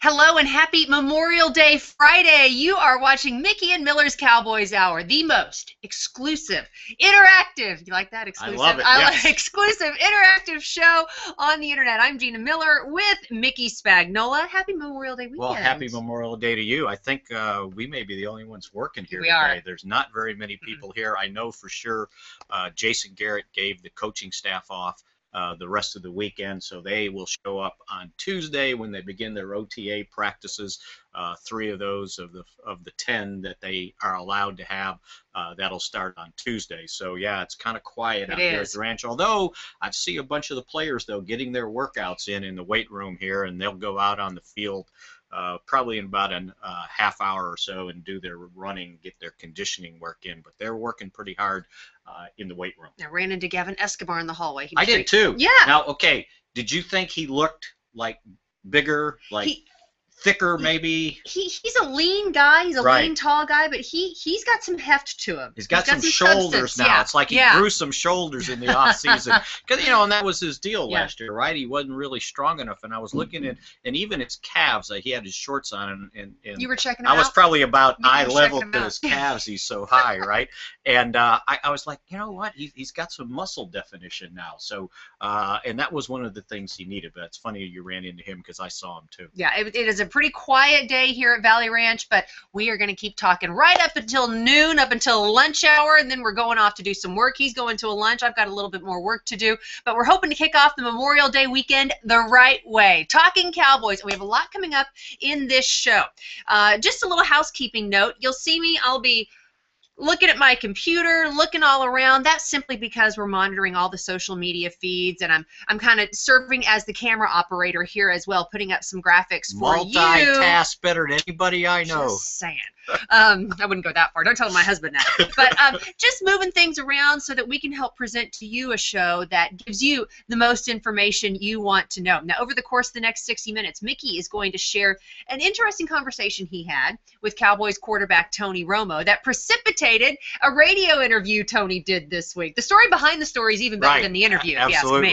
Hello and happy Memorial Day Friday. You are watching Mickey and Miller's Cowboys Hour, the most exclusive, interactive, you like that? Exclusive? I love it, yes. Exclusive, interactive show on the internet. I'm Gina Miller with Mickey Spagnola. Happy Memorial Day weekend. Well, happy Memorial Day to you. I think we may be the only ones working here today. Are. There's not very many people here. I know for sure Jason Garrett gave the coaching staff off the rest of the weekend, so they will show up on Tuesday when they begin their OTA practices. 3 of those of the 10 that they are allowed to have, that'll start on Tuesday. So yeah, it's kind of quiet out here at the ranch. Although I see a bunch of the players though getting their workouts in the weight room here, and they'll go out on the field probably in about a half hour or so and do their running, get their conditioning work in. But they're working pretty hard in the weight room. I ran into Gavin Escobar in the hallway. I did too. Yeah. Now, okay, did you think he looked like bigger, like thicker maybe? He's a lean guy. He's a lean, tall guy, but he's got some heft to him. He's got some shoulders substance. now. Yeah. It's like he grew some shoulders in the off season. Because, you know, and that was his deal last year, right? He wasn't really strong enough. And I was looking at, and even his calves, like he had his shorts on, and you were checking him out? I was probably about eye level to his calves. He's so high, right? And I was like, you know what? He's got some muscle definition now. So, and that was one of the things he needed. But it's funny you ran into him because I saw him too. Yeah, it is a pretty quiet day here at Valley Ranch, but we are going to keep talking right up until noon, up until lunch hour, and then we're going off to do some work. He's going to a lunch. I've got a little bit more work to do, but we're hoping to kick off the Memorial Day weekend the right way. Talking Cowboys. We have a lot coming up in this show. Just a little housekeeping note. You'll see me. I'll be looking at my computer, looking all around. That's simply because we're monitoring all the social media feeds, and I'm kind of serving as the camera operator here as well, putting up some graphics for you. Multitask better than anybody I know. Just saying. I wouldn't go that far. Don't tell my husband that. But just moving things around so that we can help present to you a show that gives you the most information you want to know. Now, over the course of the next 60 minutes, Mickey is going to share an interesting conversation he had with Cowboys quarterback Tony Romo that precipitated a radio interview Tony did this week. The story behind the story is even better than the interview, absolutely.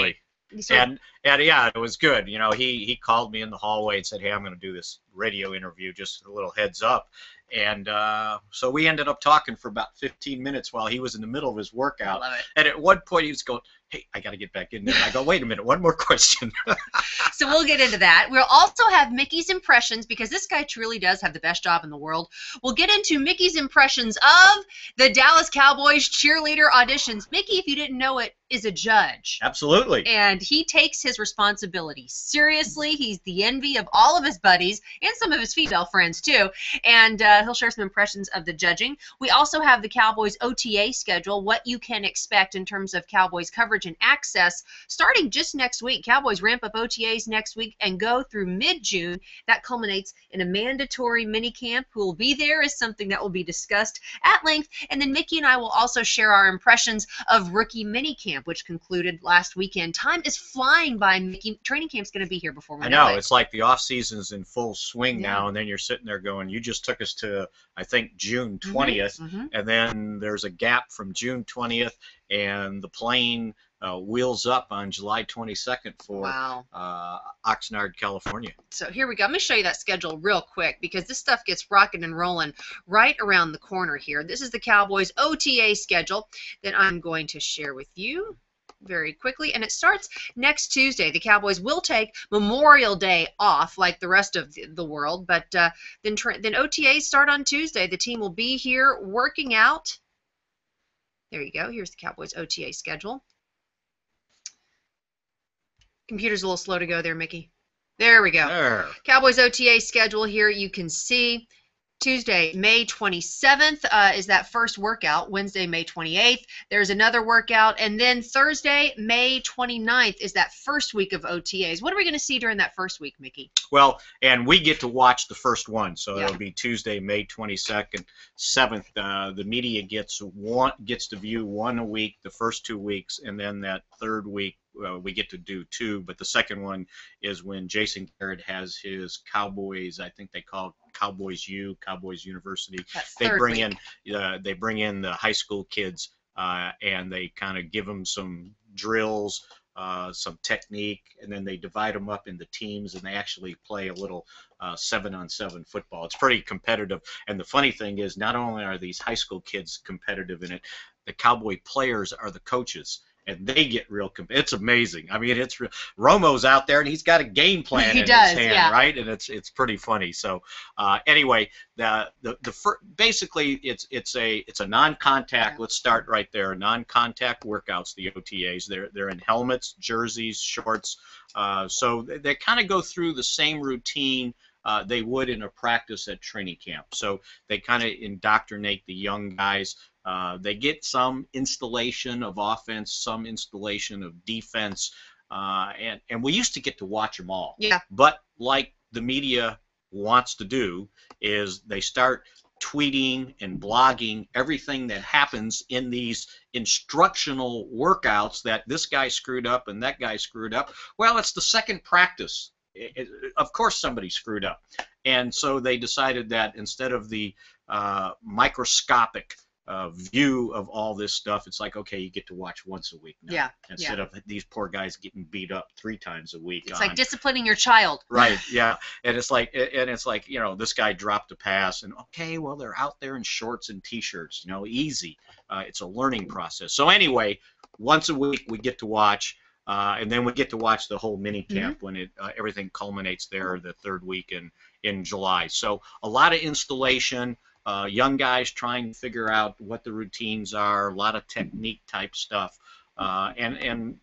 if you ask me. And yeah, it was good. You know, he called me in the hallway and said, "Hey, I'm going to do this radio interview, just a little heads up." And so we ended up talking for about 15 minutes while he was in the middle of his workout. I love it. And at one point he was going, "Hey, I got to get back in there." And I go, "Wait a minute, one more question." So we'll get into that. We'll also have Mickey's impressions, because this guy truly does have the best job in the world. We'll get into Mickey's impressions of the Dallas Cowboys Cheerleader Auditions. Mickey, if you didn't know it, is a judge. Absolutely. And he takes his responsibility seriously. He's the envy of all of his buddies and some of his female friends too. And he'll share some impressions of the judging. We also have the Cowboys OTA schedule, what you can expect in terms of Cowboys coverage and access starting just next week. Cowboys ramp up OTAs next week and go through mid-June. That culminates in a mandatory minicamp. Who will be there is something that will be discussed at length. And then Mickey and I will also share our impressions of rookie minicamp, which concluded last weekend. Time is flying by, Mickey. Training camp's going to be here before we know it. It's like the off season's in full swing now, and then you're sitting there going, you just took us to, I think, June 20th, and then there's a gap from June 20th, and the plane wheels up on July 22nd for Oxnard, California. So here we go. I'm going to show you that schedule real quick, because this stuff gets rocking and rolling right around the corner here. This is the Cowboys OTA schedule that I'm going to share with you very quickly, and it starts next Tuesday. The Cowboys will take Memorial Day off like the rest of the world, but then OTAs start on Tuesday. The team will be here working out. There you go. Here's the Cowboys OTA schedule. Computer's a little slow to go there, Mickey. There we go. There. Cowboys OTA schedule here. You can see Tuesday, May 27th is that first workout. Wednesday, May 28th, there's another workout. And then Thursday, May 29th is that first week of OTAs. What are we going to see during that first week, Mickey? Well, and we get to watch the first one. So it'll be Tuesday, May 22nd, 7th. The media gets to view one a week, the first 2 weeks, and then that third week, we get to do 2, but the second one is when Jason Garrett has his Cowboys. I think they call it Cowboys Cowboys University. They bring in the high school kids, and they kind of give them some drills some technique, and then they divide them up into teams, and they actually play a little 7-on-7 football. It's pretty competitive. And the funny thing is, not only are these high school kids competitive in it, the Cowboy players are the coaches. And they get real. It's amazing. I mean, it's real. Romo's out there, and he's got a game plan in his hand, right? And it's pretty funny. So anyway, basically it's a non-contact. Let's start right there. Non-contact workouts. The OTAs. They're in helmets, jerseys, shorts. So they kind of go through the same routine they would in a practice at training camp. So they kind of indoctrinate the young guys. They get some installation of offense, some installation of defense, and we used to get to watch them all. Yeah. But like the media wants to do, is they start tweeting and blogging everything that happens in these instructional workouts, that this guy screwed up and that guy screwed up. Well, it's the second practice. Of course somebody screwed up. And so they decided that instead of the microscopic view of all this stuff, it's like, okay, you get to watch once a week now, instead of these poor guys getting beat up 3 times a week. It's like disciplining your child. Right, yeah. And it's like, you know, this guy dropped a pass, and okay, well, they're out there in shorts and T-shirts, you know, easy. It's a learning process. So anyway, once a week we get to watch, and then we get to watch the whole mini camp when everything culminates there the 3rd week in July. So a lot of installation. Young guys trying to figure out what the routines are, a lot of technique type stuff, and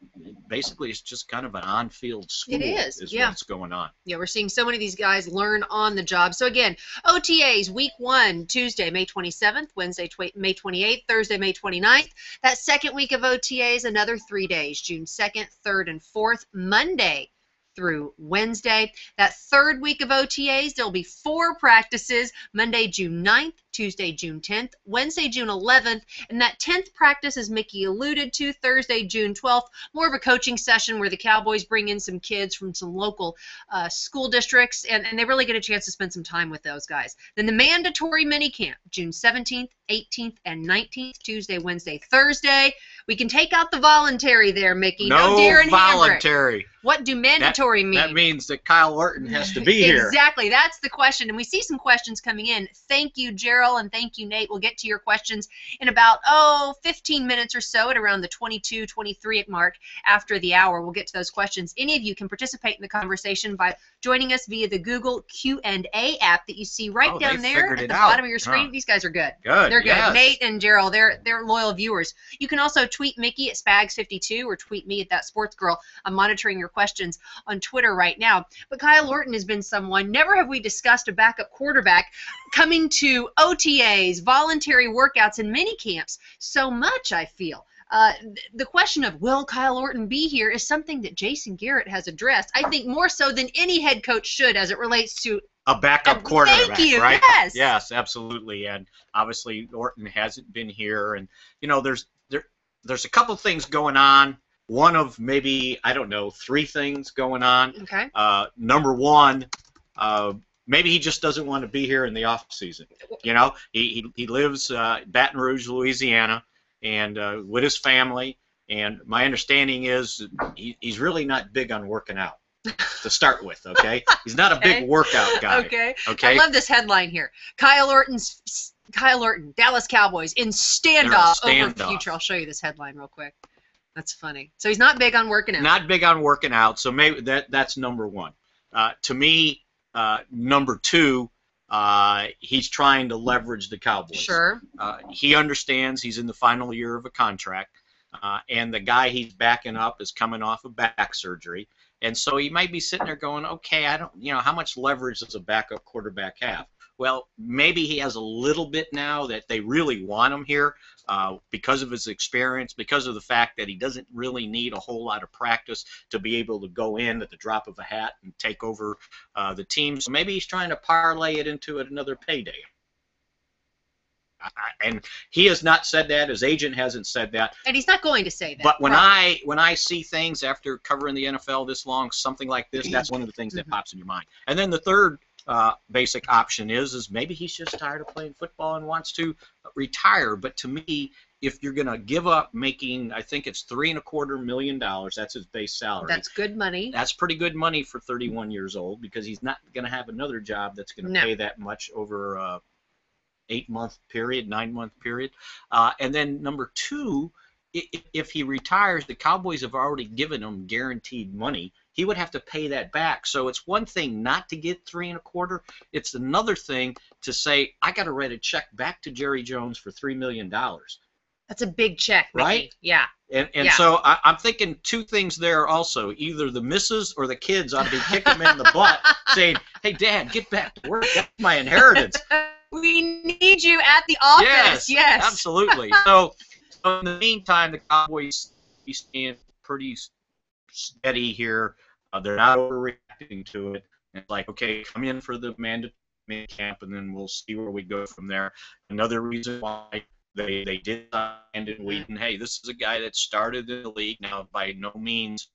basically it's just kind of an on-field school. It is what's going on. Yeah, we're seeing so many of these guys learn on the job. So again, OTAs, week 1, Tuesday, May 27th, Wednesday, May 28th, Thursday, May 29th. That second week of OTAs, another 3 days, June 2nd, 3rd, and 4th, Monday through Wednesday. That 3rd week of OTAs, there'll be 4 practices, Monday, June 9th, Tuesday, June 10th, Wednesday, June 11th, and that 10th practice, as Mickey alluded to, Thursday, June 12th, more of a coaching session where the Cowboys bring in some kids from some local school districts, and they really get a chance to spend some time with those guys. Then the mandatory minicamp, June 17th, 18th, and 19th, Tuesday, Wednesday, Thursday. We can take out the voluntary there, Mickey. No deer and voluntary. Hambrick. What do mandatory mean? That means that Kyle Orton has to be here. Exactly. That's the question. And we see some questions coming in. Thank you, Gerald, and thank you, Nate. We'll get to your questions in about, 15 minutes or so at around the 22, 23 mark after the hour. We'll get to those questions. Any of you can participate in the conversation by joining us via the Google Q&A app that you see right down there at the bottom of your screen. These guys are good. Good. They're good. Yes. Nate and Gerald, they're loyal viewers. You can also tweet Mickey at Spags52 or tweet me at That Sports Girl. I'm monitoring your questions on Twitter right now. But Kyle Orton has been someone, never have we discussed a backup quarterback coming to OTAs, voluntary workouts, and mini camps so much, I feel. The question of will Kyle Orton be here is something that Jason Garrett has addressed, I think more so than any head coach should, as it relates to a backup quarterback. Thank you. Right? Yes, absolutely. And obviously Orton hasn't been here, and there's a couple things going on. One of maybe, I don't know, 3 things going on. Okay. Number one, maybe he just doesn't want to be here in the off season. He lives Baton Rouge, Louisiana, and with his family. And my understanding is he's really not big on working out to start with. Okay, he's not a big workout guy. Okay. I love this headline here. Kyle Orton, Dallas Cowboys in standoff over future. I'll show you this headline real quick. That's funny. So he's not big on working out. Not big on working out. So maybe that's number one. To me, number 2, he's trying to leverage the Cowboys. Sure. He understands he's in the final year of a contract, and the guy he's backing up is coming off of back surgery, and so he might be sitting there going, okay, how much leverage does a backup quarterback have? Well, maybe he has a little bit now that they really want him here because of his experience, because of the fact that he doesn't really need a whole lot of practice to be able to go in at the drop of a hat and take over the team. So maybe he's trying to parlay it into another payday. And he has not said that. His agent hasn't said that. And he's not going to say that. But when I see things after covering the NFL this long, something like this, that's one of the things that pops in your mind. And then the third basic option is maybe he's just tired of playing football and wants to retire. But to me, if you're going to give up making, I think it's $3.25 million, that's his base salary. That's good money. That's pretty good money for 31 years old, because he's not going to have another job that's going to pay that much over a 8-month period, 9-month period. And then number two, if he retires, the Cowboys have already given him guaranteed money. He would have to pay that back. So it's one thing not to get 3.25. It's another thing to say, I got to write a check back to Jerry Jones for $3 million. That's a big check, Mickey. Right? Yeah. And so I'm thinking two things there also. Either the missus or the kids ought to be kicking him in the butt, saying, hey, Dad, get back to work. That's my inheritance. We need you at the office. Yes. Absolutely. So in the meantime, the Cowboys be staying pretty steady here. They're not overreacting to it. It's like, okay, come in for the mandatory camp, and then we'll see where we go from there. Another reason why they did Brandon Weeden. Hey, this is a guy that started in the league. Now, by no means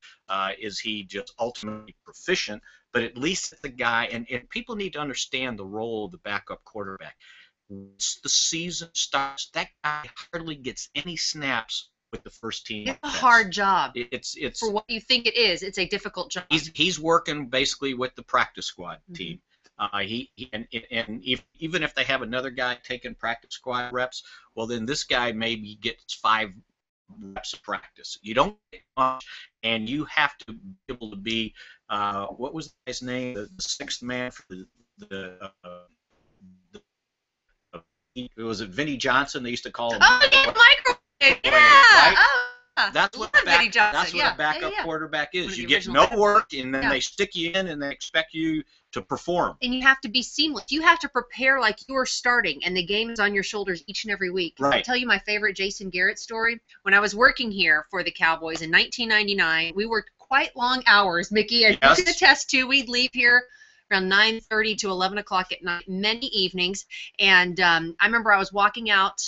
is he just ultimately proficient, but at least the guy, and people need to understand the role of the backup quarterback. Once the season starts, that guy hardly gets any snaps with the first team. It's a hard job. It's for what you think it is. It's a difficult job. He's working basically with the practice squad team. Even if they have another guy taking practice squad reps, well, then this guy maybe gets 5 reps of practice. You don't get much, and you have to be able to be what was the guy's name? The sixth man for it was Vinnie Johnson. They used to call him. Oh, yeah, microwave. Yeah. Right? Oh, that's what a backup quarterback is. You get no work, and then they stick you in, and they expect you to perform. And you have to be seamless. You have to prepare like you're starting, and the game is on your shoulders each and every week. Right. I'll tell you my favorite Jason Garrett story. When I was working here for the Cowboys in 1999, we worked quite long hours, Mickey. And you can attest to, we'd leave here around 9:30 to 11 o'clock at night, many evenings. And I remember I was walking out,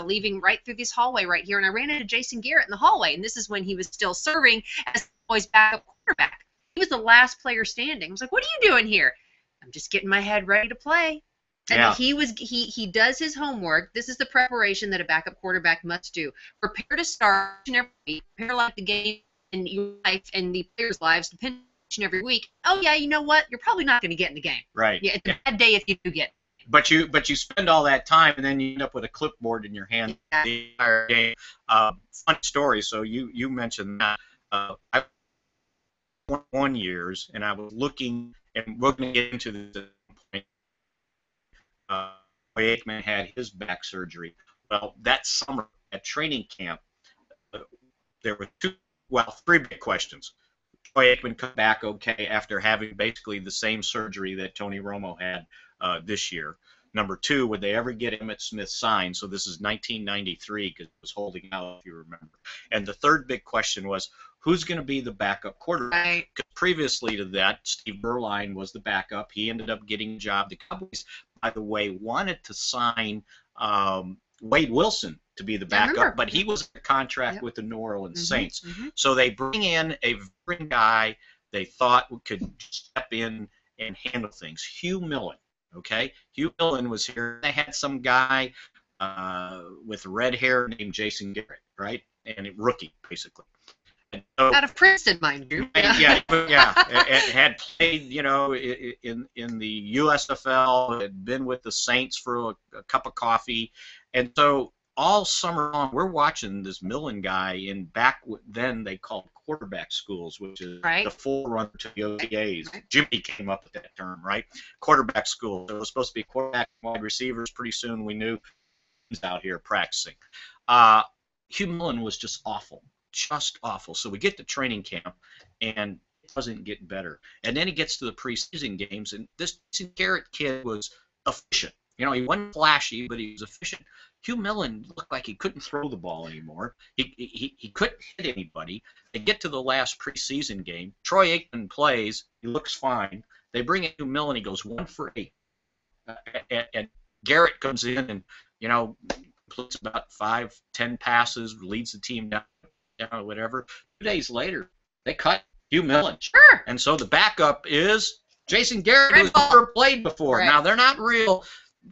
leaving right through this hallway right here, and I ran into Jason Garrett in the hallway. And this is when he was still serving as the Cowboys' backup quarterback. He was the last player standing. I was like, what are you doing here? I'm just getting my head ready to play. And he does his homework. This is the preparation that a backup quarterback must do. Prepare to start each and every week. Prepare like the game in your life and the players' lives depend each and every week. Oh yeah, you know what? You're probably not going to get in the game. Right. Yeah, it's a bad day if you do get. But you spend all that time, and then you end up with a clipboard in your hand the entire game. Fun story. So you mentioned that. I 1 years, and I was looking, and we're going to get into this point. Aikman had his back surgery. Well, that summer at training camp, there were 3 big questions. Troy Aikman come back okay after having basically the same surgery that Tony Romo had this year. Number 2, would they ever get Emmitt Smith signed? So this is 1993 because it was holding out, if you remember. And the third big question was, who's going to be the backup quarterback? Right. Because previously to that, Steve Berline was the backup. He ended up getting a job. The Cowboys, by the way, wanted to sign Wade Wilson to be the backup, but he was in a contract with the New Orleans Saints. So they bring in a veteran guy they thought could step in and handle things. Hugh Millen. Okay, Hugh Millen was here. They had some guy with red hair named Jason Garrett, right? And a rookie, basically. And so, out of Princeton, mind you. Yeah. Had played, in the USFL, had been with the Saints for a cup of coffee, and so all summer long we're watching this Millen guy in back then they called quarterback schools, which is the forerunner to the OTAs. Jimmy came up with that term, right? Quarterback school. So it was supposed to be quarterback, wide receivers. Pretty soon we knew he was out here practicing. Hugh Millen was just awful. So we get to training camp, and it wasn't getting better. And then he gets to the preseason games, and this Garrett kid was efficient. He wasn't flashy, but he was efficient. Hugh Millen looked like he couldn't throw the ball anymore. He couldn't hit anybody. They get to the last preseason game. Troy Aikman plays. He looks fine. They bring in Hugh Millen. He goes 1 for 8. And Garrett comes in and, completes about 5-10 passes, leads the team down, whatever. 2 days later, they cut Hugh Millen. Sure. And so the backup is Jason Garrett, who's never played before. Now, they're not real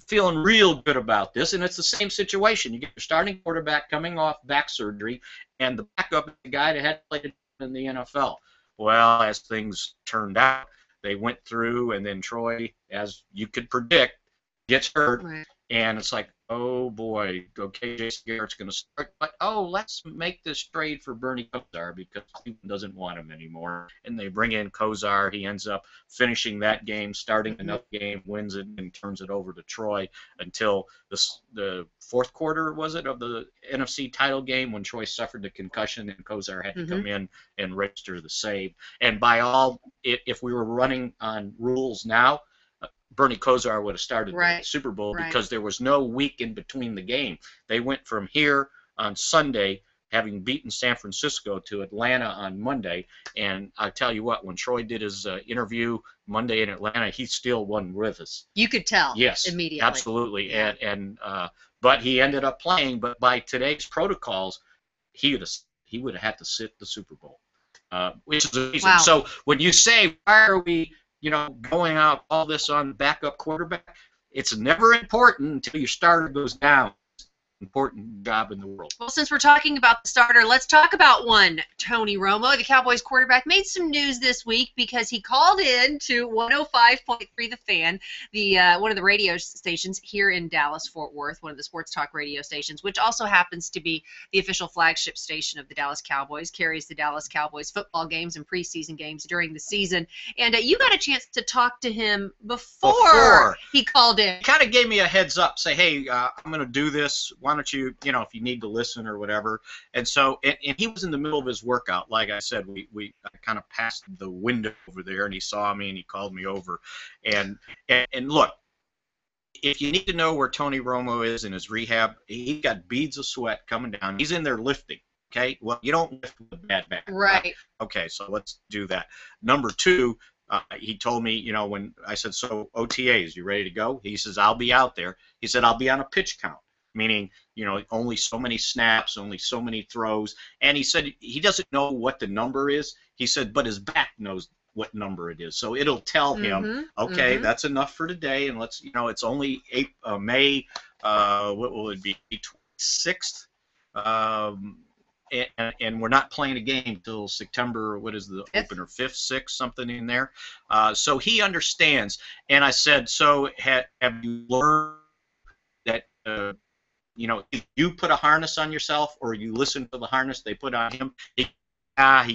feeling real good about this, and it's the same situation. You get your starting quarterback coming off back surgery, and the backup is the guy that had played in the NFL. Well, as things turned out, they went through, and then Troy, as you could predict, gets hurt, Right. and it's like, oh boy, okay, Jason Garrett's going to start, but oh, let's make this trade for Bernie Kosar because Cleveland doesn't want him anymore, and they bring in Kosar. He ends up finishing that game, starting another game, wins it, and turns it over to Troy until the fourth quarter, was it, of the NFC title game when Troy suffered the concussion and Kosar had to come in and register the save. And by all, if we were running on rules now, Bernie Kosar would have started the Super Bowl because there was no week in between the game. They went from here on Sunday, having beaten San Francisco, to Atlanta on Monday. And I tell you what, when Troy did his interview Monday in Atlanta, he still wasn't with us. You could tell. Yes, immediately. Absolutely. Yeah. But he ended up playing. But by today's protocols, he would have had to sit the Super Bowl, which is amazing. Wow. So when you say, why are we going out all this on backup quarterback, it's never important until your starter goes down. Important job in the world. Well, since we're talking about the starter, let's talk about one. Tony Romo, the Cowboys quarterback, made some news this week because he called in to 105.3 The Fan, the one of the radio stations here in Dallas-Fort Worth, one of the sports talk radio stations, which also happens to be the official flagship station of the Dallas Cowboys, carries the Dallas Cowboys football games and preseason games during the season. And you got a chance to talk to him before he called in. He kind of gave me a heads up, say, hey, I'm going to do this. Why don't you, if you need to listen or whatever. And so, and he was in the middle of his workout. Like I said, we kind of passed the window over there, and he saw me, and he called me over. And look, if you need to know where Tony Romo is in his rehab, he's got beads of sweat coming down. He's in there lifting. Okay, well, you don't lift with a bad back. Right. Okay, so let's do that. Number two, he told me, when I said, so OTAs, you ready to go? He says, I'll be out there. He said, I'll be on a pitch count, meaning, only so many snaps, only so many throws. And he said he doesn't know what the number is. He said, but his back knows what number it is. So it'll tell him, okay, that's enough for today. And let's, it's only May, what will it be, 26th? And we're not playing a game till September, what is the opener, 5th, 6th, something in there. So he understands. And I said, so have you learned that, if you put a harness on yourself or you listen to the harness they put on him? He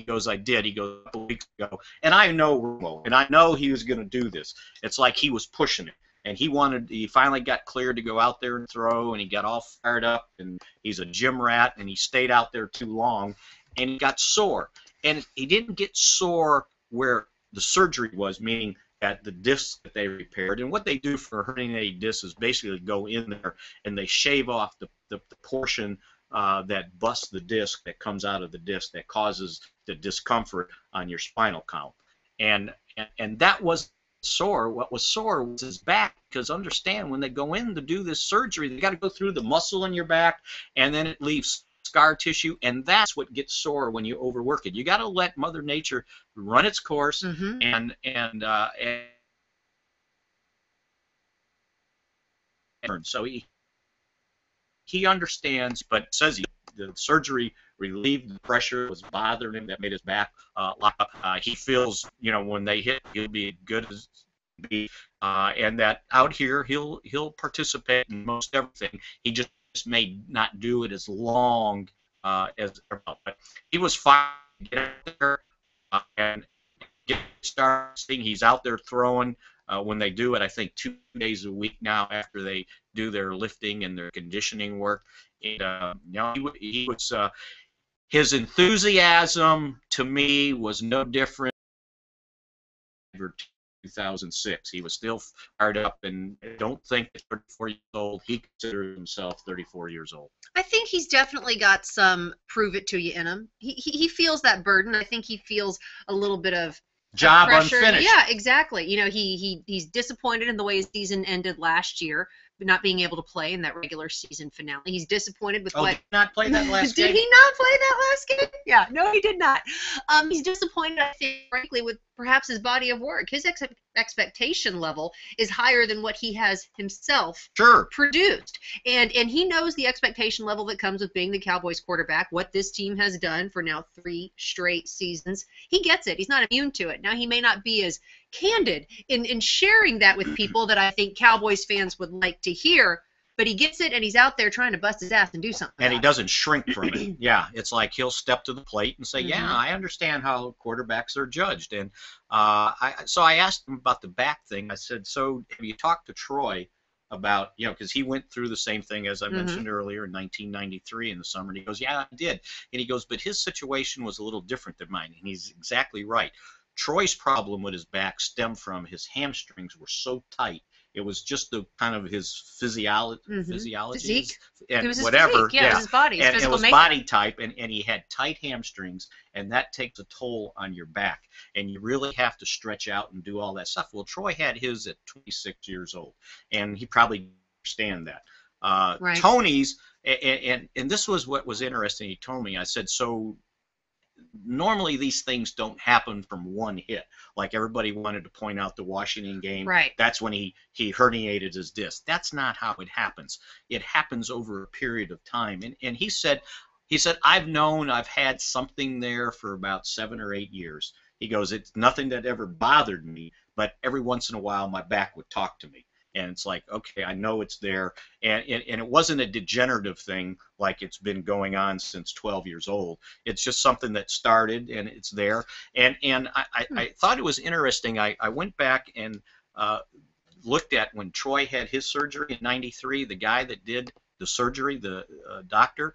goes, I did. He goes, a couple weeks ago. And I know Romo, and I know he was going to do this. It's like he was pushing it. And he finally got cleared to go out there and throw, and he got all fired up, and he's a gym rat, and he stayed out there too long, and he got sore. And he didn't get sore where the surgery was, meaning at the disc that they repaired. And what they do for herniated discs is basically go in there and they shave off the portion that busts the disc, that comes out of the disc, that causes the discomfort on your spinal column. And that was sore. What was sore was his back, because understand, when they go in to do this surgery, they got to go through the muscle in your back, and then it leaves scar tissue, and that's what gets sore when you overwork it. You got to let Mother Nature run its course, and so he understands, but says the surgery relieved the pressure, was bothering him, that made his back lock up. He feels, when they hit, he'll be good as be, and that out here he'll participate in most everything. He just may not do it as long as, but he was fine to get out there and get started. He's out there throwing. When they do it, I think 2 days a week now after they do their lifting and their conditioning work. And, he was, his enthusiasm to me was no different than 2006. He was still fired up, and I don't think at 34 years old he considers himself 34 years old. I think he's definitely got some prove it to you in him. He feels that burden. I think he feels a little bit of job pressure. Unfinished. Yeah, exactly. He's disappointed in the way his season ended last year, not being able to play in that regular season finale. He's disappointed with Oh, what. did he not play that last game? Did he not play that last game? Yeah, no, he did not. He's disappointed, I think, frankly, with perhaps his body of work. His expectation level is higher than what he has himself produced. And he knows the expectation level that comes with being the Cowboys quarterback, what this team has done for now 3 straight seasons. He gets it. He's not immune to it. Now, he may not be as candid in sharing that with people that I think Cowboys fans would like to hear, but he gets it, and he's out there trying to bust his ass and do something. And he doesn't shrink from it. Yeah, it's like he'll step to the plate and say, yeah, I understand how quarterbacks are judged. And so I asked him about the back thing. I said, so have you talked to Troy about, because he went through the same thing as I mentioned earlier in 1993 in the summer. And he goes, yeah, I did. And he goes, but his situation was a little different than mine. And he's exactly right. Troy's problem with his back stemmed from his hamstrings were so tight. It was just the kind of his physiology, Physique. and it was his whatever. Physique. Yeah, it was his body, his and physical it was makeup. body type, and he had tight hamstrings, and that takes a toll on your back. And you really have to stretch out and do all that stuff. Well, Troy had his at 26 years old, and he probably understand that. Tony's, and this was what was interesting. He told me, I said, so normally these things don't happen from one hit. Like everybody wanted to point out the Washington game. Right. That's when he herniated his disc. That's not how it happens. It happens over a period of time. And he said, I've had something there for about 7 or 8 years. He goes, it's nothing that ever bothered me, but every once in a while my back would talk to me. And it's like, okay, I know it's there. And it wasn't a degenerative thing like it's been going on since 12 years old. It's just something that started, and it's there. And I thought it was interesting. I went back and looked at when Troy had his surgery in '93, the guy that did the surgery, the Dr.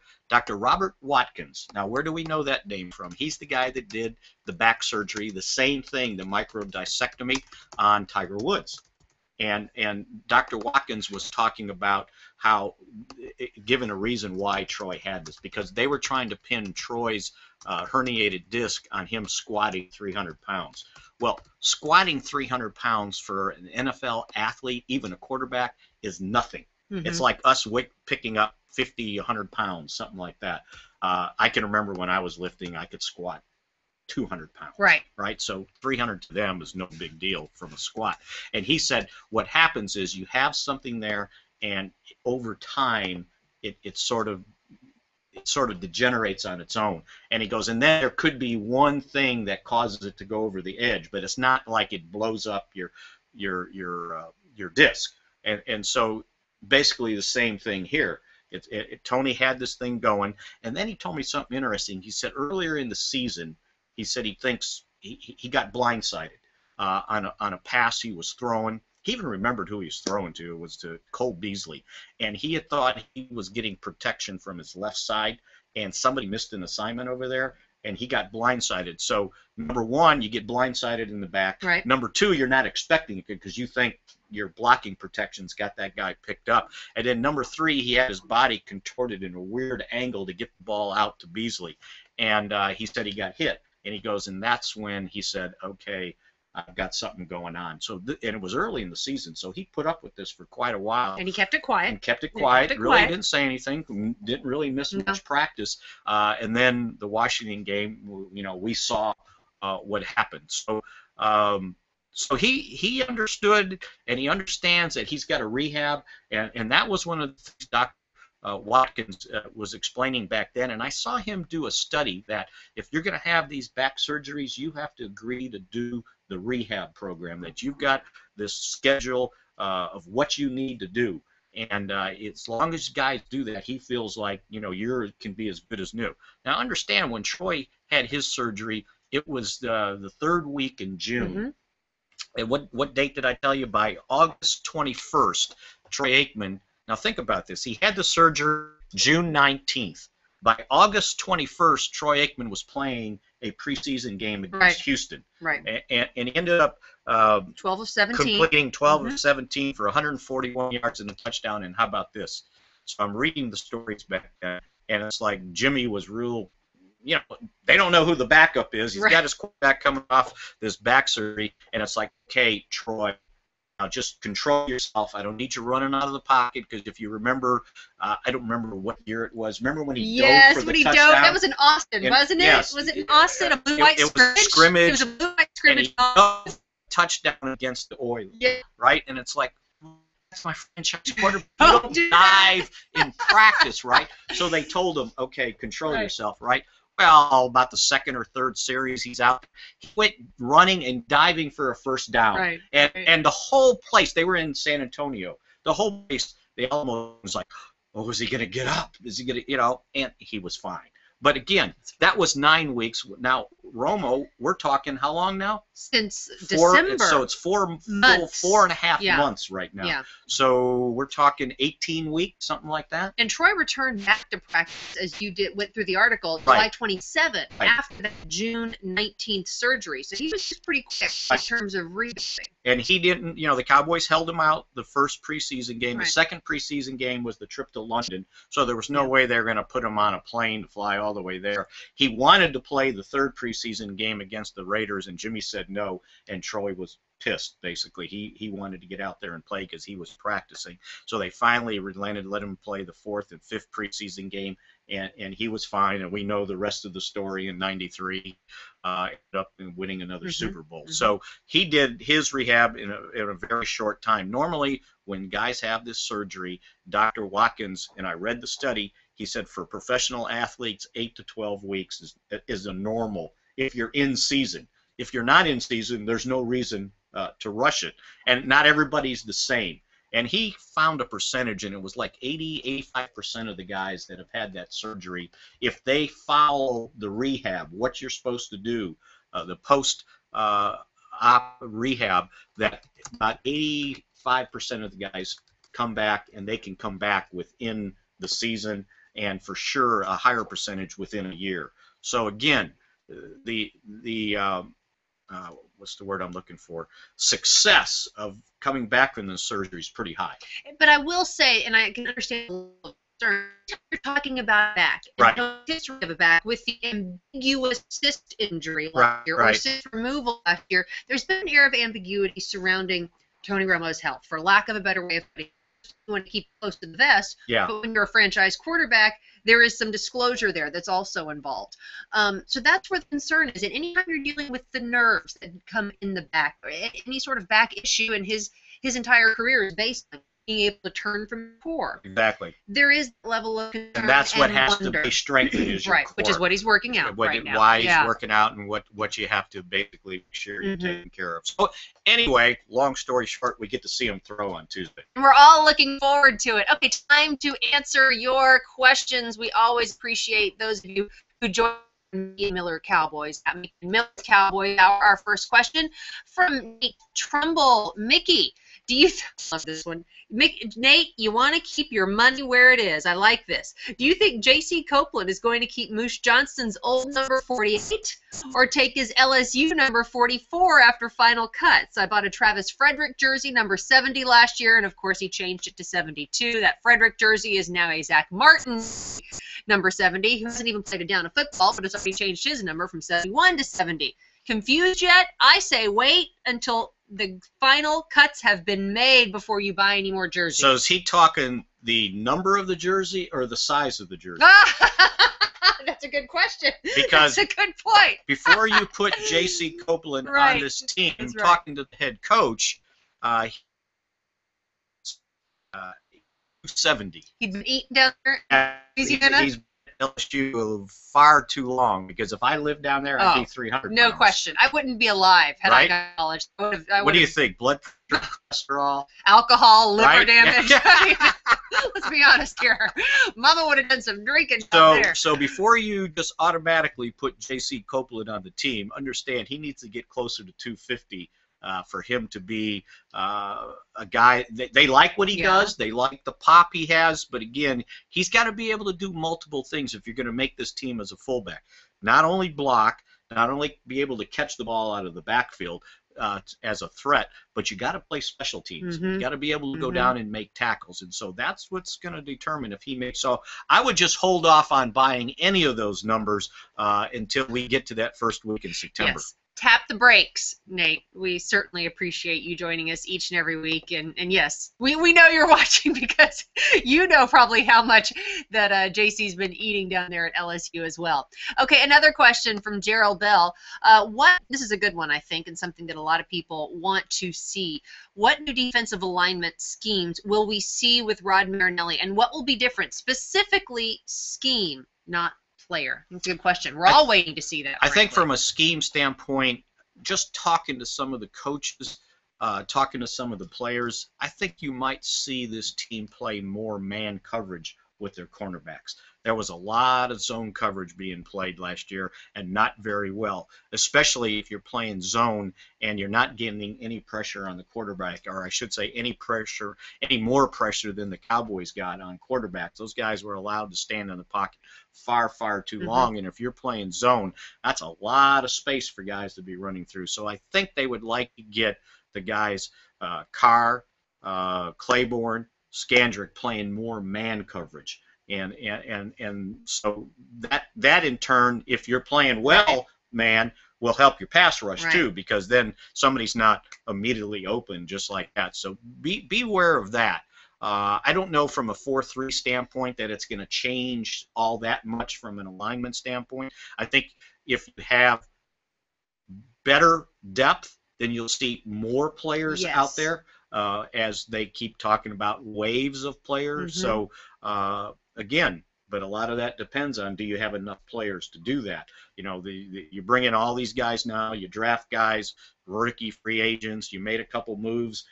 Robert Watkins. Now, where do we know that name from? He's the guy that did the back surgery, the same thing, the microdiscectomy on Tiger Woods. And Dr. Watkins was talking about how, given a reason why Troy had this, because they were trying to pin Troy's herniated disc on him squatting 300 pounds. Well, squatting 300 pounds for an NFL athlete, even a quarterback, is nothing. It's like us picking up 50, 100 pounds, something like that. I can remember when I was lifting, I could squat 200 pounds. Right. So 300 to them is no big deal from a squat. And he said what happens is you have something there, and over time it sort of degenerates on its own. And he goes, and then there could be one thing that causes it to go over the edge, but it's not like it blows up your disc. And so basically the same thing here. Tony had this thing going, and then he told me something interesting. He said earlier in the season, he said he thinks he got blindsided on a pass he was throwing. He even remembered who he was throwing to. It was to Cole Beasley. And he had thought he was getting protection from his left side, and somebody missed an assignment over there, and he got blindsided. So, number one, you get blindsided in the back. Right. Number two, you're not expecting it because you think your blocking protection's got that guy picked up. And then number three, he had his body contorted in a weird angle to get the ball out to Beasley. And he said he got hit. And he goes, and that's when he said, okay, I've got something going on. So, and it was early in the season, so he put up with this for quite a while. And he kept it quiet. Really didn't say anything. Didn't really miss much practice. And then the Washington game, we saw what happened. So, so he understood, and he understands that he's got a rehab, and that was one of the things Dr. Watkins was explaining back then, and I saw him do a study that if you're going to have these back surgeries, you have to agree to do the rehab program, that you've got this schedule of what you need to do. And as long as guys do that, he feels like, yours can be as good as new. Now, understand, when Troy had his surgery, it was the third week in June. And what date did I tell you? By August 21st, Troy Aikman. Now think about this. He had the surgery June 19th. By August 21st, Troy Aikman was playing a preseason game against Houston. Right. And he ended up 12 of 17. Completing 12 of 17 for 141 yards and a touchdown. And how about this? So I'm reading the stories back then, and it's like Jimmy was real, they don't know who the backup is. He's got his quarterback coming off this back surgery, and it's like, okay, Troy, Now just control yourself. I don't need you running out of the pocket because if you remember, I don't remember what year it was. Remember when he dove for the touchdown? That was in Austin, wasn't it? Yes, Was it in Austin? A blue-white scrimmage. It was a blue-white scrimmage. Touchdown against the Oilers. Yeah. Right? And it's like, that's my franchise quarterback. You don't dive in practice, right? So they told him, okay, control yourself, right? Well, about the second or third series, he's out. He went running and diving for a first down. Right. And the whole place, they were in San Antonio. The whole place, they almost was like, oh, is he going to get up? Is he going to, you know? And he was fine. But again, that was 9 weeks. Now, Romo, we're talking how long now? Since December. So it's four and a half months right now. Yeah. So we're talking 18 weeks, something like that. And Troy returned back to practice, as you went through the article, July 27th, after that June 19th surgery. So he was just pretty quick in terms of rebounding. And he didn't, you know, the Cowboys held him out the first preseason game. The second preseason game was the trip to London. So there was no way they were going to put him on a plane to fly all the way there. He wanted to play the third preseason game against the Raiders, and Jimmy said no, and Troy was pissed, basically. He wanted to get out there and play because he was practicing. So they finally relented, let him play the fourth and fifth preseason game, and he was fine, and we know the rest of the story. In '93, ended up winning another Super Bowl. So he did his rehab in a very short time. Normally, when guys have this surgery, Dr. Watkins, and I read the study, he said for professional athletes, 8 to 12 weeks is a normal if you're in season. If you're not in season, there's no reason to rush it. And not everybody's the same. And he found a percentage, and it was like 85% of the guys that have had that surgery, if they follow the rehab, what you're supposed to do, the post-op rehab, that about 85% of the guys come back, and they can come back within the season, and for sure a higher percentage within a year. So again, what's the word I'm looking for? Success of coming back from the surgery is pretty high. But I will say, and I can understand a little concern, you're talking about back. Right. And the history of a back with the ambiguous cyst injury last year, or cyst removal last year. There's been an air of ambiguity surrounding Tony Romo's health, for lack of a better way of putting it. You want to keep close to the vest, but when you're a franchise quarterback, there is some disclosure there that's also involved. So that's where the concern is. And anytime you're dealing with the nerves that come in the back, or any sort of back issue, and his entire career is based on being able to turn from core. Exactly. There is a level of concern and that's what has to be strengthened is your core. Which is what he's working out right now. Why he's working out, and what you have to basically make sure you're taking care of. So anyway, long story short, we get to see him throw on Tuesday. We're all looking forward to it. Okay, time to answer your questions. We always appreciate those of you who join Miller Cowboys. Miller Cowboys, our first question from Nate Trumbull. Mickey, do you love this one? Nate, you want to keep your money where it is. I like this. Do you think J.C. Copeland is going to keep Moose Johnston's old number 48 or take his LSU number 44 after final cuts? I bought a Travis Frederick jersey, number 70 last year, and of course he changed it to 72. That Frederick jersey is now a Zach Martin number 70, who hasn't even played a down of football, but has already changed his number from 71 to 70. Confused yet? I say wait until the final cuts have been made before you buy any more jerseys. So is he talking the number of the jersey or the size of the jersey? That's a good question. Because that's a good point. Before you put J.C. Copeland on this team, talking to the head coach, 70. He's been eating down there. He's LSU far too long, because if I lived down there, I'd be 300 No pounds. Question. I wouldn't be alive had I got knowledge. What do you think? Blood pressure, cholesterol? Alcohol, liver damage? Let's be honest here. Mama would have done some drinking down there. So before you just automatically put J.C. Copeland on the team, understand he needs to get closer to 250 for him to be a guy. They like what he does. They like the pop he has. But again, he's got to be able to do multiple things if you're going to make this team as a fullback. Not only block, not only be able to catch the ball out of the backfield as a threat, but you got to play special teams. You got to be able to go down and make tackles. And so that's what's going to determine if he makes. So I would just hold off on buying any of those numbers until we get to that first week in September. Yes. tap the brakes, Nate. We certainly appreciate you joining us each and every week. And yes, we know you're watching because you know probably how much that JC's been eating down there at LSU as well. Okay, another question from Gerald Bell. This is a good one, I think, and something that a lot of people want to see. What new defensive alignment schemes will we see with Rod Marinelli, and what will be different? Specifically, scheme, not player. That's a good question. We're all waiting to see that. I think from a scheme standpoint, just talking to some of the coaches, talking to some of the players, I think you might see this team play more man coverage with their cornerbacks. There was a lot of zone coverage being played last year, and not very well, especially if you're playing zone and you're not getting any pressure on the quarterback, or I should say any more pressure than the Cowboys got on quarterbacks. Those guys were allowed to stand in the pocket far, far too long, and if you're playing zone, that's a lot of space for guys to be running through. So I think they would like to get the guys, Carr, Claiborne, Scandrick, playing more man coverage. And so that in turn, if you're playing well, man, will help your pass rush too, because then somebody's not immediately open just like that. So beware of that. I don't know from a 4-3 standpoint that it's going to change all that much from an alignment standpoint. I think if you have better depth, then you'll see more players out there, as they keep talking about waves of players. So again, but a lot of that depends on, do you have enough players to do that? You know, you bring in all these guys now, you draft guys, rookie free agents, you made a couple moves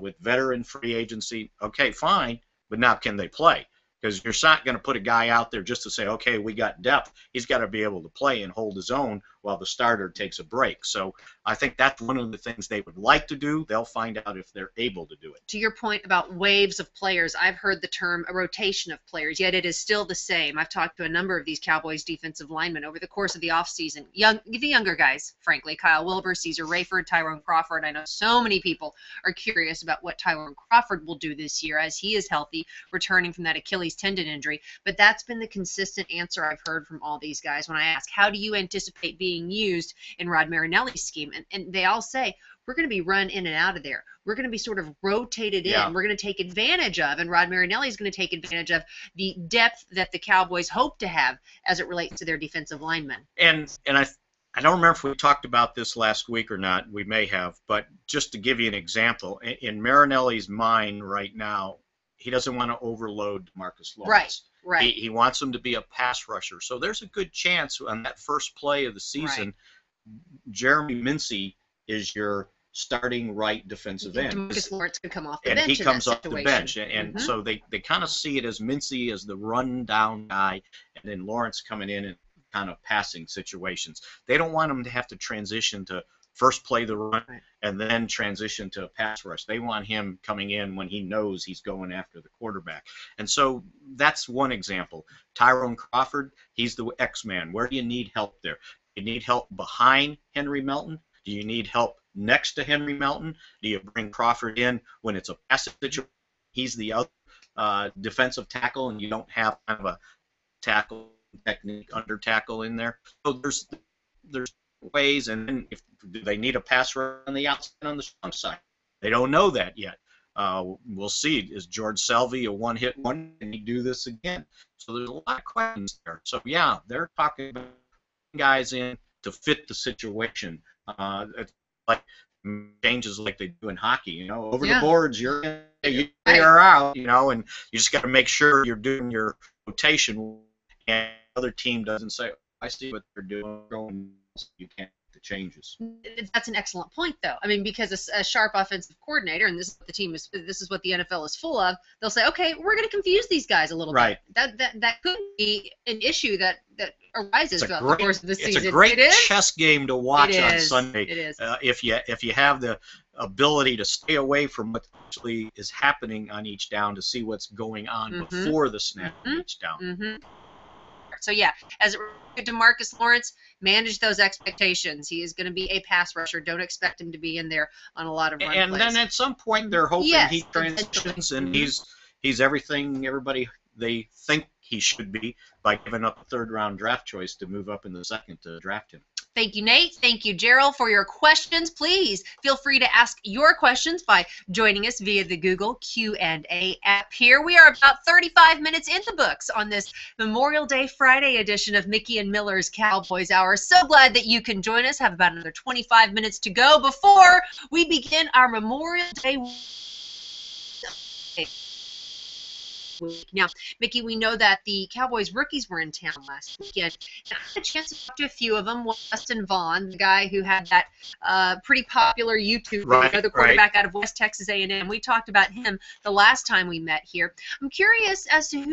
with veteran free agency. Okay, fine, but now can they play? Because you're not going to put a guy out there just to say, okay, we got depth. He's got to be able to play and hold his own while the starter takes a break. So I think that's one of the things they would like to do. They'll find out if they're able to do it. To your point about waves of players, I've heard the term a rotation of players, yet it is still the same. I've talked to a number of these Cowboys defensive linemen over the course of the offseason. The younger guys, frankly, Kyle Wilbur, Caesar Rayford, Tyrone Crawford. I know so many people are curious about what Tyrone Crawford will do this year as he is healthy, returning from that Achilles tendon injury. But that's been the consistent answer I've heard from all these guys when I ask, how do you anticipate being used in Rod Marinelli's scheme? And they all say, we're going to be run in and out of there. We're going to be sort of rotated in. We're going to take advantage of, and Rod Marinelli is going to take advantage of the depth that the Cowboys hope to have as it relates to their defensive linemen. And I don't remember if we talked about this last week or not. We may have, but just to give you an example, in Marinelli's mind right now, he doesn't want to overload Marcus Lawrence. Right. He wants him to be a pass rusher. So there's a good chance on that first play of the season, Jeremy Mincey is your starting right defensive end. Marcus Lawrence could come off the bench. And he comes off the bench. And so they kind of see it as Mincey as the run-down guy, and then Lawrence coming in and kind of passing situations. They don't want him to have to transition to first play the run and then transition to a pass rush. They want him coming in when he knows he's going after the quarterback. And so that's one example. Tyrone Crawford, he's the X-Man. Where do you need help there? Do you need help behind Henry Melton? Do you need help next to Henry Melton? Do you bring Crawford in when it's a pass situation? He's the other defensive tackle, and you don't have kind of a tackle technique under tackle in there. So there's ways, and then do they need a pass rush on the outside on the strong side? They don't know that yet. We'll see. Is George Selvey a one-hit one? Can he do this again? So there's a lot of questions there. So yeah, they're talking about guys in to fit the situation. It's like changes like they do in hockey. You know, over the boards, you're out. You know, and you just got to make sure you're doing your rotation, and the other team doesn't say, "I see what they're doing." You can't make the changes. That's an excellent point, though. I mean, because a sharp offensive coordinator, and this is what this is what the NFL is full of. They'll say, "Okay, we're going to confuse these guys a little bit." That could be an issue that arises throughout the course of the season. It's a great chess game to watch on Sunday. It is. If you have the ability to stay away from what actually is happening on each down to see what's going on before the snap on each down. So yeah, as it relates to Marcus Lawrence, manage those expectations. He is going to be a pass rusher. Don't expect him to be in there on a lot of run plays. And then at some point they're hoping he transitions and he's everything everybody they think he should be by giving up a third-round draft choice to move up in the second to draft him. Thank you, Nate. Thank you, Gerald, for your questions. Please feel free to ask your questions by joining us via the Google Q&A app here. We are about 35 minutes in the books on this Memorial Day Friday edition of Mickey and Miller's Cowboys Hour. So glad that you can join us. Have about another 25 minutes to go before we begin our Memorial Day week. Now, Mickey, we know that the Cowboys rookies were in town last weekend. And I had a chance to talk to a few of them. Justin Vaughn, the guy who had that pretty popular YouTube video, the quarterback out of West Texas A&M. We talked about him the last time we met here. I'm curious as to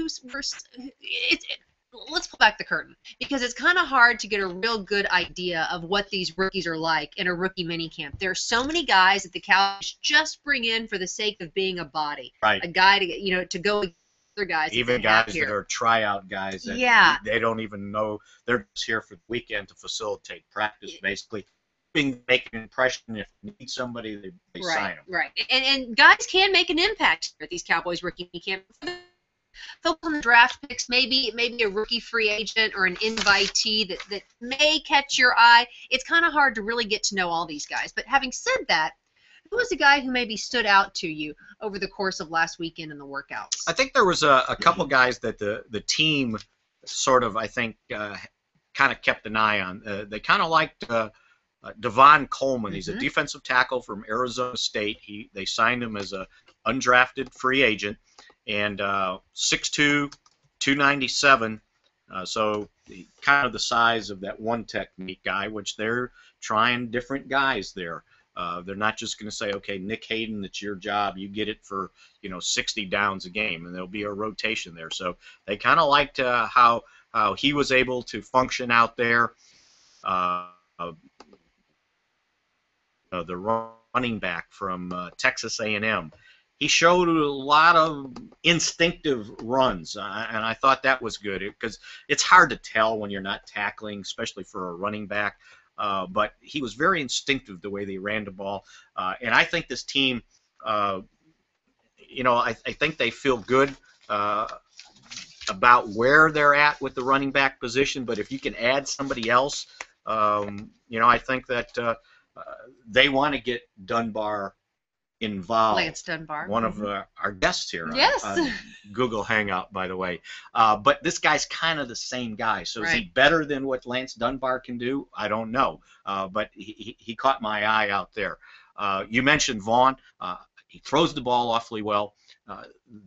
let's pull back the curtain, because it's kind of hard to get a real good idea of what these rookies are like in a rookie minicamp. There are so many guys that the Cowboys just bring in for the sake of being a body, a guy to go with other guys. Even guys that are tryout guys that they don't even know. They're just here for the weekend to facilitate practice, basically. Make an impression. If you need somebody, they sign them. Right. And guys can make an impact here at these Cowboys rookie camp. Focus on the draft picks, maybe a rookie free agent or an invitee that may catch your eye. It's kind of hard to really get to know all these guys. But having said that, who was a guy who maybe stood out to you over the course of last weekend in the workouts? I think there was a couple guys that the team sort of, I think, kind of kept an eye on. They kind of liked Devon Coleman. He's a defensive tackle from Arizona State. They signed him as a undrafted free agent, and 6'2", 297. So kind of the size of that one technique guy, which they're trying different guys there. They're not just going to say, okay, Nick Hayden, it's your job. You get it for 60 downs a game, and there'll be a rotation there. So they kind of liked how he was able to function out there. The running back from Texas A&M. He showed a lot of instinctive runs, and I thought that was good because it's hard to tell when you're not tackling, especially for a running back. But he was very instinctive the way they ran the ball, and I think this team, I think they feel good about where they're at with the running back position. But if you can add somebody else, I think that they want to get Dunbar involved. Lance Dunbar. One of our guests here yes. on Google Hangout, by the way. But this guy's kind of the same guy. So is he better than what Lance Dunbar can do? I don't know. But he caught my eye out there. You mentioned Vaughn. He throws the ball awfully well.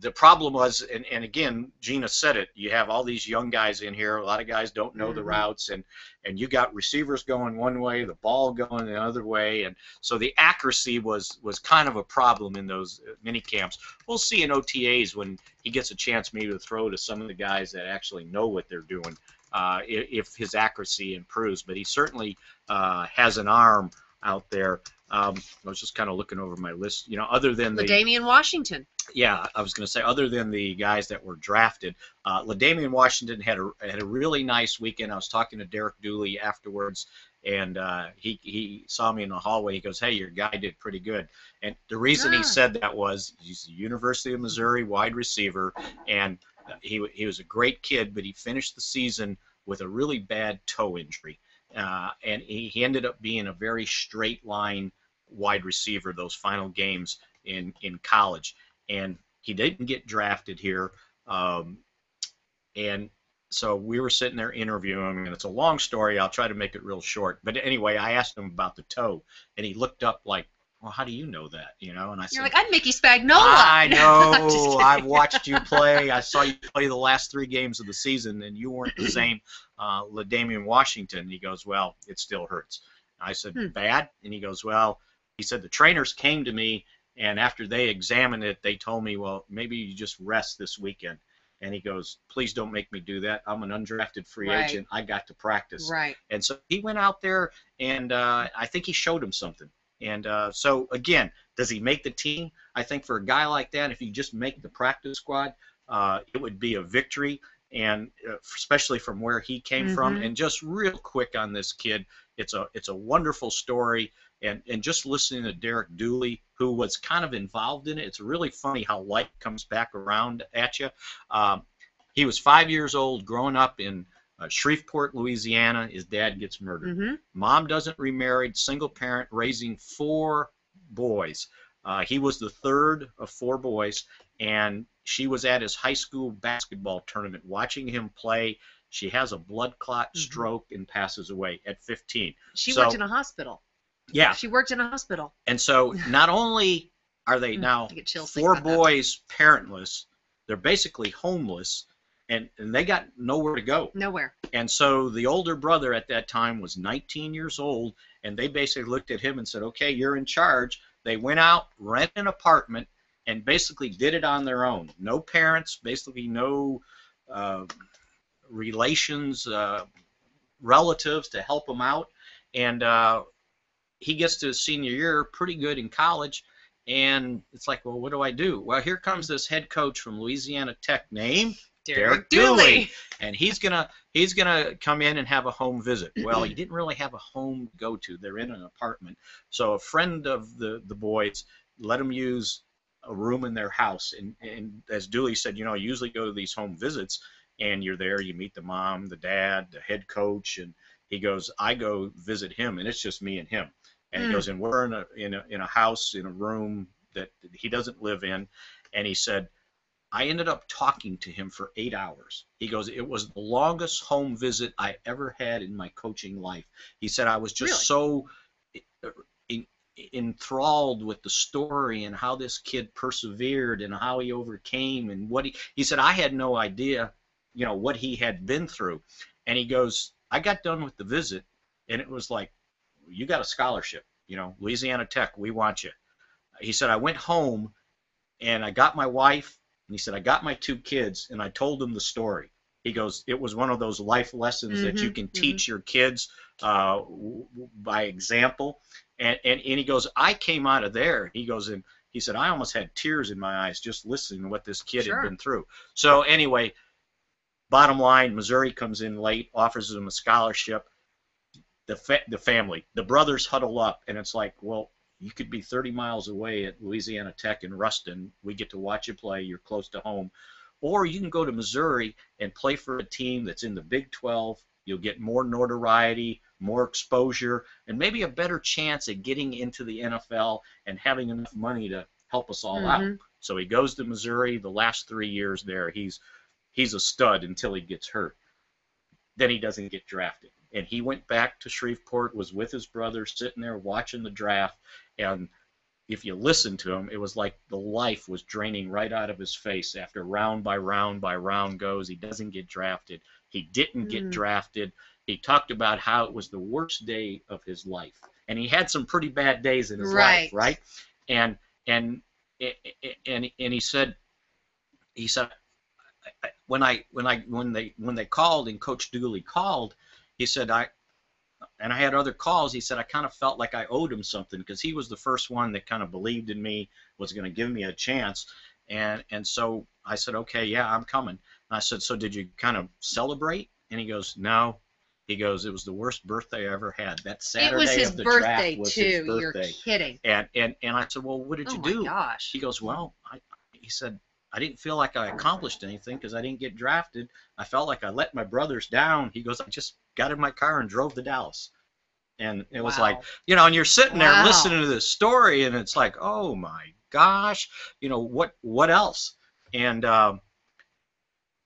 The problem was, and again, Gina said it, you have all these young guys in here. A lot of guys don't know the routes, and you got receivers going one way, the ball going the other way, and so the accuracy was kind of a problem in those mini camps. We'll see in OTAs when he gets a chance maybe to throw to some of the guys that actually know what they're doing, if his accuracy improves. But he certainly has an arm out there. I was just kind of looking over my list. Other than LDamian Washington. Yeah, I was going to say, other than the guys that were drafted, LDamian Washington had a really nice weekend. I was talking to Derek Dooley afterwards, and he saw me in the hallway. He goes, "Hey, your guy did pretty good." And the reason he said that was he's the University of Missouri wide receiver, and he was a great kid, but he finished the season with a really bad toe injury. And he ended up being a very straight line wide receiver those final games in college. And he didn't get drafted here. And so we were sitting there interviewing him, and it's a long story. I'll try to make it real short. But anyway, I asked him about the toe, and he looked up like, "Well, how do you know that?" And I said, "You're like, I'm Mickey Spagnola." I know. I've watched you play. I saw you play the last 3 games of the season, and you weren't the same LDamian Washington. He goes, "Well, it still hurts." I said, "Bad?" And he goes, "Well," he said, "the trainers came to me, and after they examined it, they told me, well, maybe you just rest this weekend." And he goes, "Please don't make me do that. I'm an undrafted free agent. I got to practice." And so he went out there, and I think he showed him something. And so, again, does he make the team? I think for a guy like that, if you just make the practice squad, it would be a victory, and especially from where he came from. And just real quick on this kid, it's a wonderful story. And just listening to Derek Dooley, who was kind of involved in it, it's really funny how life comes back around at you. He was 5 years old growing up in Shreveport, Louisiana, his dad gets murdered. Mm-hmm. Mom doesn't remarried, single parent, raising 4 boys. He was the third of 4 boys, and she was at his high school basketball tournament watching him play. She has a blood clot, stroke, and passes away at 15. She worked in a hospital. Yeah. She worked in a hospital. And so not only are they now 4 boys parentless, they're basically homeless, and they got nowhere to go. Nowhere. And so the older brother at that time was 19 years old, and they basically looked at him and said, okay, you're in charge. They went out, rented an apartment, and basically did it on their own. No parents, basically no relations, relatives to help him out. And he gets to his senior year pretty good in college, and it's like, well, what do I do? Well, here comes this head coach from Louisiana Tech named Derek Dooley, and he's gonna come in and have a home visit. Well, he didn't really have a home to go to. They're in an apartment. So a friend of the boys let him use a room in their house. And as Dooley said, you usually go to these home visits, and you're there, you meet the mom, the dad, the head coach, and he goes, I go visit him, and it's just me and him. And he goes, and we're in a house, in a room that he doesn't live in. And he said, I ended up talking to him for 8 hours. He goes, it was the longest home visit I ever had in my coaching life. He said, I was just so enthralled with the story and how this kid persevered and how he overcame and what he said, I had no idea, what he had been through. And he goes, I got done with the visit, and it was like, you got a scholarship, Louisiana Tech, we want you. He said, I went home, and I got my wife, and he said, I got my 2 kids, and I told them the story. He goes, it was one of those life lessons that you can teach your kids by example. And he goes, I came out of there. He goes, and he said, I almost had tears in my eyes just listening to what this kid had been through. So anyway, bottom line, Missouri comes in late, offers him a scholarship. The family, the brothers huddle up, and it's like, well, you could be 30 miles away at Louisiana Tech in Ruston. We get to watch you play. You're close to home. Or you can go to Missouri and play for a team that's in the Big 12. You'll get more notoriety, more exposure, and maybe a better chance at getting into the NFL and having enough money to help us all out. So he goes to Missouri. The last 3 years there, he's a stud until he gets hurt. Then he doesn't get drafted. And he went back to Shreveport, was with his brother, sitting there watching the draft. And if you listen to him, it was like the life was draining right out of his face after round by round by round goes. He doesn't get drafted. He didn't get drafted. He talked about how it was the worst day of his life. And he had some pretty bad days in his life, right? And he said when they called and Coach Dooley called, he said, I had other calls. He said, I kind of felt like I owed him something because he was the first one that kind of believed in me, was going to give me a chance. And so I said, okay, yeah, I'm coming. And I said, so did you kind of celebrate? And he goes, no. He goes, it was the worst birthday I ever had. That Saturday of the draft was his birthday. You're kidding. And I said, well, what did you do? Oh, my gosh. He goes, well, he said, I didn't feel like I accomplished anything because I didn't get drafted. I felt like I let my brothers down. He goes, I just got in my car and drove to Dallas. And it was like, and you're sitting there listening to this story, and it's like, oh my gosh, what else? And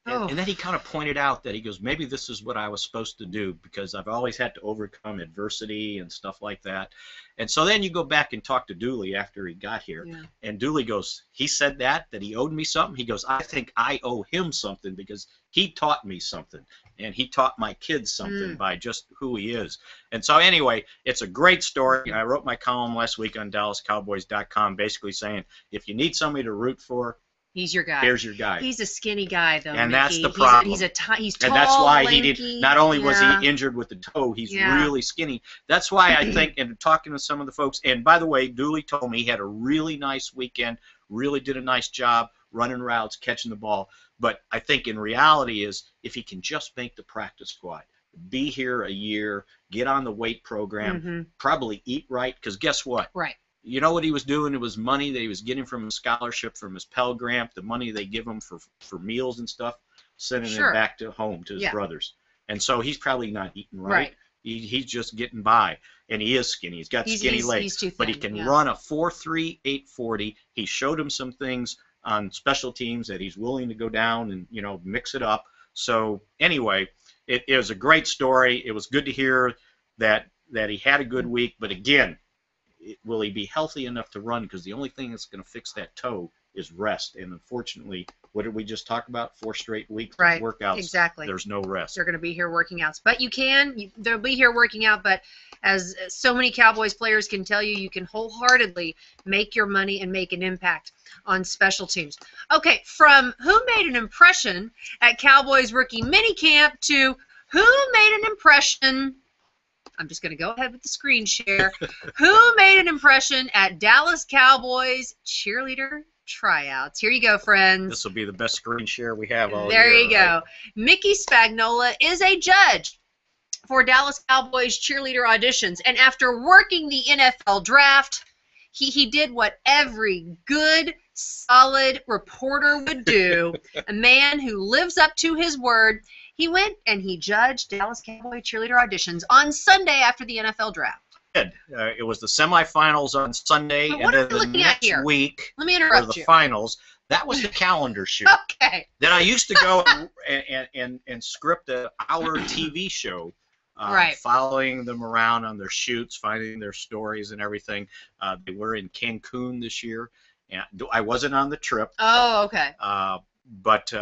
and then he kind of pointed out that he goes, maybe this is what I was supposed to do because I've always had to overcome adversity and stuff like that. And so then you go back and talk to Dooley after he got here, and Dooley goes, he said that he owed me something. He goes, I think I owe him something because he taught me something, and he taught my kids something by just who he is. And so anyway, it's a great story. I wrote my column last week on DallasCowboys.com basically saying if you need somebody to root for, he's your guy. Here's your guy. He's a skinny guy, though. And Mickey. that's the problem. He's tall, and that's why lanky. he did. Not only was he injured with the toe, he's really skinny. That's why I think, and talking to some of the folks, and by the way, Dooley told me he had a really nice weekend, really did a nice job running routes, catching the ball. But I think in reality is if he can just make the practice squad, be here a year, get on the weight program, probably eat right, because guess what? Right. You know what he was doing? It was money that he was getting from a scholarship from his Pell Grant, the money they give him for meals and stuff, sending it back to home to his brothers. and so he's probably not eating right. Right. He's just getting by, and he is skinny. He's got skinny legs, he's too thin, but he can run a 4.3 840. He showed him some things on special teams that he's willing to go down and mix it up. So anyway, it was a great story. It was good to hear that he had a good week, but again, will he be healthy enough to run? Because the only thing that's going to fix that toe is rest. And unfortunately, what did we just talk about? 4 straight weeks of workouts. Exactly. There's no rest. They're going to be here working out. But they'll be here working out, but as so many Cowboys players can tell you, you can wholeheartedly make your money and make an impact on special teams. Okay, from who made an impression at Cowboys rookie minicamp to who made an impression, I'm just going to go ahead with the screen share, who made an impression at Dallas Cowboys cheerleader tryouts. Here you go, friends. This will be the best screen share we have all there year. You go. Right? Mickey Spagnola is a judge for Dallas Cowboys cheerleader auditions, and after working the NFL draft, he did what every good, solid reporter would do, a man who lives up to his word. He went and he judged Dallas Cowboy cheerleader auditions on Sunday after the NFL draft. It was the semifinals on Sunday, and then the next week Let me interrupt for the finals. That was the calendar shoot. Okay. Then I used to go and script an hour TV show, following them around on their shoots, finding their stories and everything. They were in Cancun this year, and I wasn't on the trip. Oh, okay. But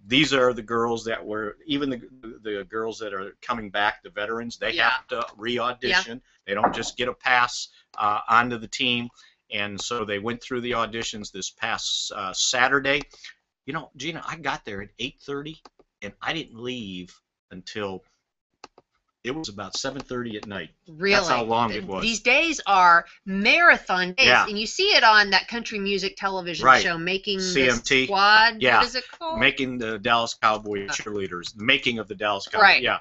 these are the girls that were, even the girls that are coming back, the veterans, they have to re-audition. Yeah. They don't just get a pass onto the team. And so they went through the auditions this past Saturday. Gina, I got there at 8:30, and I didn't leave until it was about 7:30 at night. Really? That's how long it was. These days are marathon days, and you see it on that country music television show, Making CMT. The Squad. Yeah. What is it called? Making the Dallas Cowboy cheerleaders. The making of the Dallas Cowboys. Right. Yeah.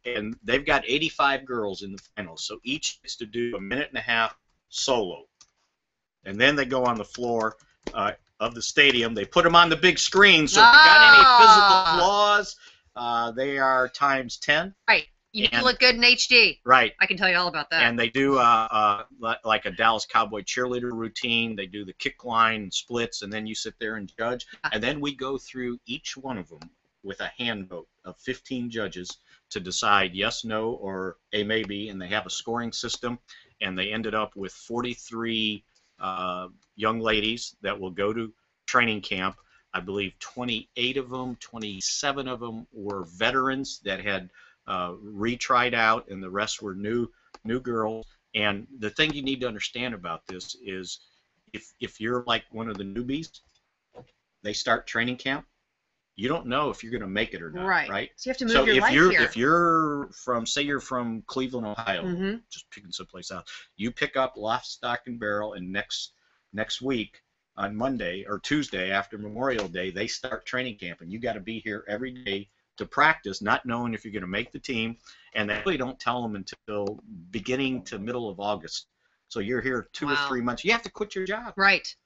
And they've got 85 girls in the finals, so each gets to do a minute and a half solo, and then they go on the floor of the stadium. They put them on the big screen, so if you got any physical flaws, they are times 10. Right. You need to look good in HD. Right. I can tell you all about that. And they do like a Dallas Cowboy cheerleader routine. They do the kick line and splits, and then you sit there and judge. And then we go through each one of them with a hand vote of 15 judges to decide yes, no, or a maybe, and they have a scoring system. And they ended up with 43 young ladies that will go to training camp. I believe 28 of them, 27 of them were veterans that had retried out, and the rest were new girls. And the thing you need to understand about this is if you're like one of the newbies, they start training camp, you don't know if you're going to make it or not, right? So you have to move your life here. If you're from, say you're from Cleveland, Ohio, just picking someplace out, you pick up lock, stock, and barrel, and next week on Monday or Tuesday after Memorial Day, they start training camp, and you got to be here every day to practice, not knowing if you're going to make the team, and they really don't tell them until beginning to middle of August. So you're here 2 or 3 months. You have to quit your job. Right.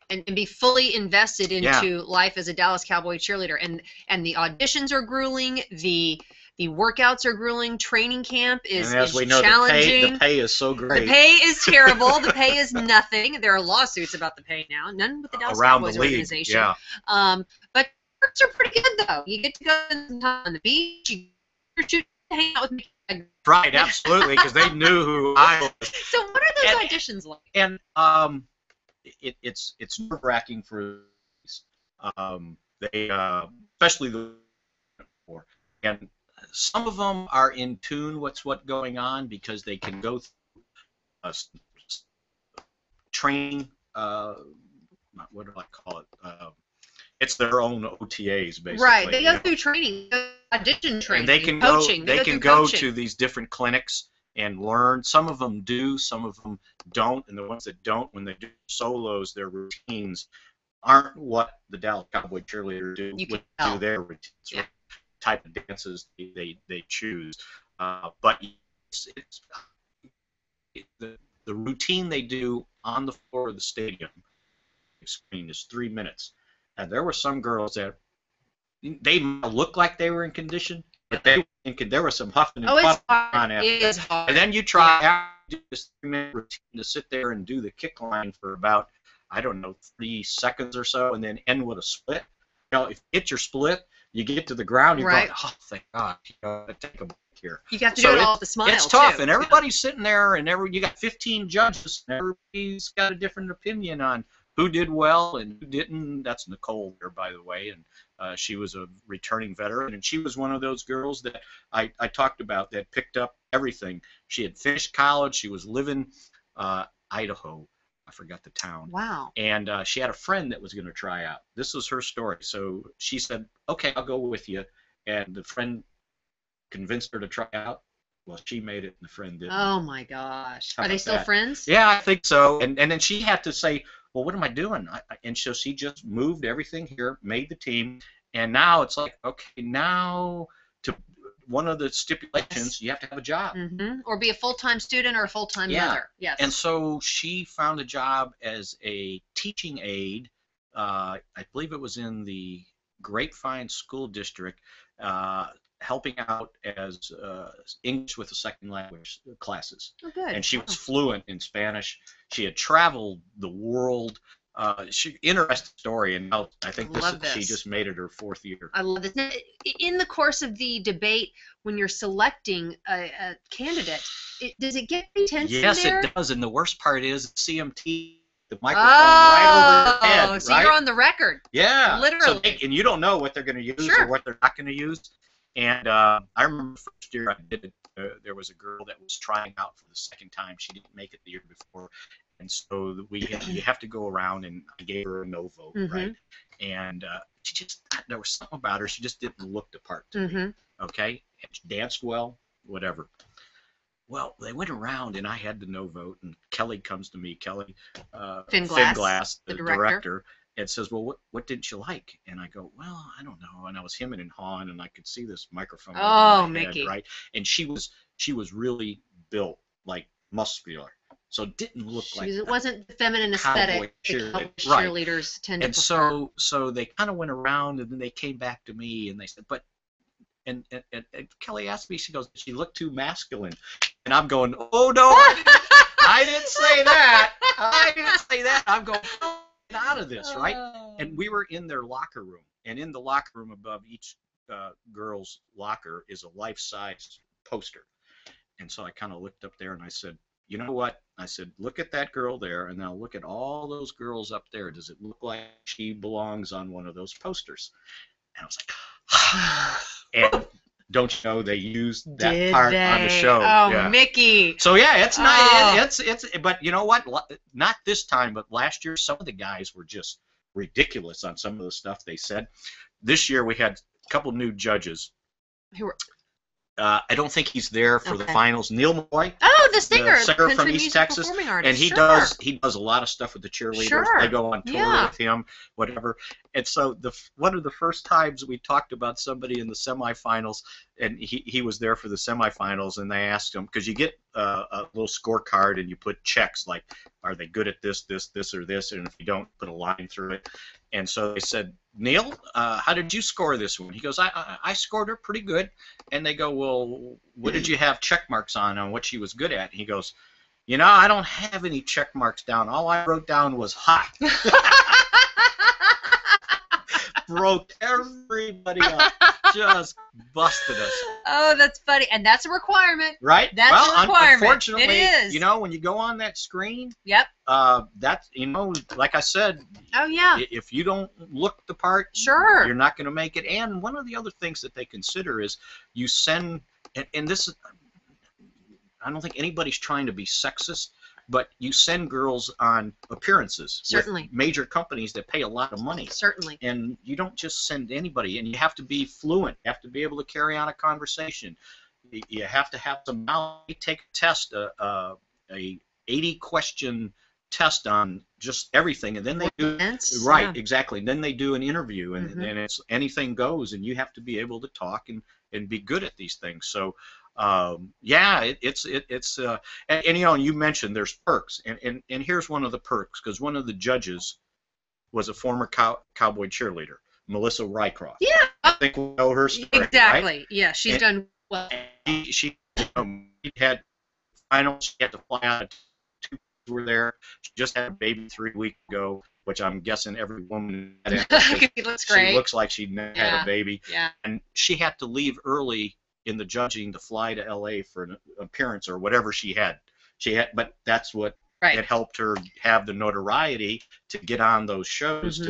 And be fully invested into life as a Dallas Cowboy cheerleader. And the auditions are grueling. The workouts are grueling. Training camp is challenging. And as we know, the pay is so great. The pay is terrible. The pay is nothing. There are lawsuits about the pay now. None with the Dallas Cowboys organization. But perks are pretty good, though. You get to go on the beach. You get to hang out with me. Right, absolutely, because they knew who I was. So what are those auditions like? And it's nerve-wracking for they especially the and some of them are in tune what's going on because they can go through training. What do I call it? It's their own OTAs, basically. Right, they go through training, audition training, and they can coaching. They can go to these different clinics and learn. Some of them do, some of them don't, and the ones that don't, when they do solos, their routines aren't what the Dallas Cowboy cheerleaders do. Do their routines, right? Type of dances they choose, but the routine they do on the floor of the stadium screen is 3 minutes, and there were some girls that they look like they were in condition, but there was some huffing and Oh, it's puffing hard. on after It is that. hard. And then you try out this 3-minute routine to sit there and do the kick line for about, I don't know, 3 seconds or so, and then end with a split. You know, if you hit your split, you get to the ground, you're Right. going, oh, thank God, you know, take a break here. You have to So do it all with a smile, It's tough, too. and everybody's sitting there, and you got 15 judges, and everybody's got a different opinion on who did well and who didn't. That's Nicole there, by the way, and she was a returning veteran, and she was one of those girls that I talked about that picked up everything. She had finished college. She was living Idaho. I forgot the town. Wow. And she had a friend that was going to try out. This was her story. So she said, okay, I'll go with you. And the friend convinced her to try out. Well, she made it, and the friend didn't. Oh, my gosh. How Are they about still that? friends? Yeah, I think so. And then she had to say, well, what am I doing? And so she just moved everything here, made the team, and now it's like, okay, now to one of the stipulations, you have to have a job. Mm-hmm. Or be a full-time student or a full-time mother. Yes. And so she found a job as a teaching aide. I believe it was in the Grapevine School District, helping out as English with a second language classes. Oh, good. And she was fluent in Spanish. She had traveled the world. Interesting story, and now I think she just made it her 4th year. I love this. Now, in the course of the debate, when you're selecting a candidate, does it get intense in there? Yes, it does. And the worst part is CMT, the microphone right over your head. So you're on the record. Yeah. Literally. So and you don't know what they're going to use or what they're not going to use. And I remember the first year I did it, there was a girl that was trying out for the 2nd time. She didn't make it the year before. And so you have to go around, and I gave her a no vote, right? And there was something about her. She just didn't look the part to me, okay? And she danced well, whatever. Well, they went around, and I had the no vote, and Kelly comes to me, Finglass, the director, and says, well, what didn't you like? And I go, well, I don't know. And I was hemming and hawing, and I could see this microphone over my Mickey. head, right? And she was really built, like muscular. So it didn't look like it wasn't the feminine aesthetic that cheerleaders tend to prefer. And so they kind of went around, and then they came back to me, and they said, but and Kelly asked me, she goes, she looked too masculine. And I'm going, oh, no, I didn't say that. I didn't say that. I'm going, get out of this, right? And we were in their locker room, and in the locker room above each girl's locker is a life-size poster. And so I kind of looked up there, and I said, you know what? I said, look at that girl there, and now look at all those girls up there. Does it look like she belongs on one of those posters? And I was like, and don't you know they used that part on the show? Oh, yeah. Mickey. So yeah, it's nice. It's but you know what? Not this time, but last year some of the guys were just ridiculous on some of the stuff they said. This year we had a couple new judges. Who were? I don't think he's there for the finals. Neil Malloy. Oh, the singer from East Texas, and he does a lot of stuff with the cheerleaders. Sure. They go on tour with him, whatever. And so one of the first times we talked about somebody in the semifinals, and he was there for the semifinals, and they asked him, because you get a little scorecard and you put checks like, are they good at this, or this, and if you don't, put a line through it. And so they said, Neil, how did you score this one? He goes, I scored her pretty good. And they go, well, what did you have check marks on what she was good at? And he goes, you know, I don't have any check marks down. All I wrote down was hot. Broke everybody up. Just busted us. Oh, that's funny. And that's a requirement. Right? That's a requirement. Unfortunately, it is. You know, when you go on that screen, yep. That's, you know, like I said, oh, yeah. If you don't look the part, sure, you're not going to make it. And one of the other things that they consider is you send, and this is, I don't think anybody's trying to be sexist, but you send girls on appearances. Certainly. With major companies that pay a lot of money. Certainly. And you don't just send anybody, and you have to be fluent. You have to be able to carry on a conversation. You have to have some knowledge. You take a test, a 80-question test on just everything, and then they do exactly. And then they do an interview, and then it's anything goes, and you have to be able to talk and be good at these things. So. It's and you know, you mentioned there's perks, and here's one of the perks, because one of the judges was a former cowboy cheerleader, Melissa Rycroft. Yeah, I think we know her story. Exactly. Right? Yeah, she's done well. She had finals. She had to fly out. Two were there. She just had a baby 3 weeks ago, which I'm guessing every woman had. He looks great. She looks like she never had a baby. Yeah. And she had to leave early in the judging to fly to LA for an appearance or whatever she had. But that's what it helped her have the notoriety to get on those shows.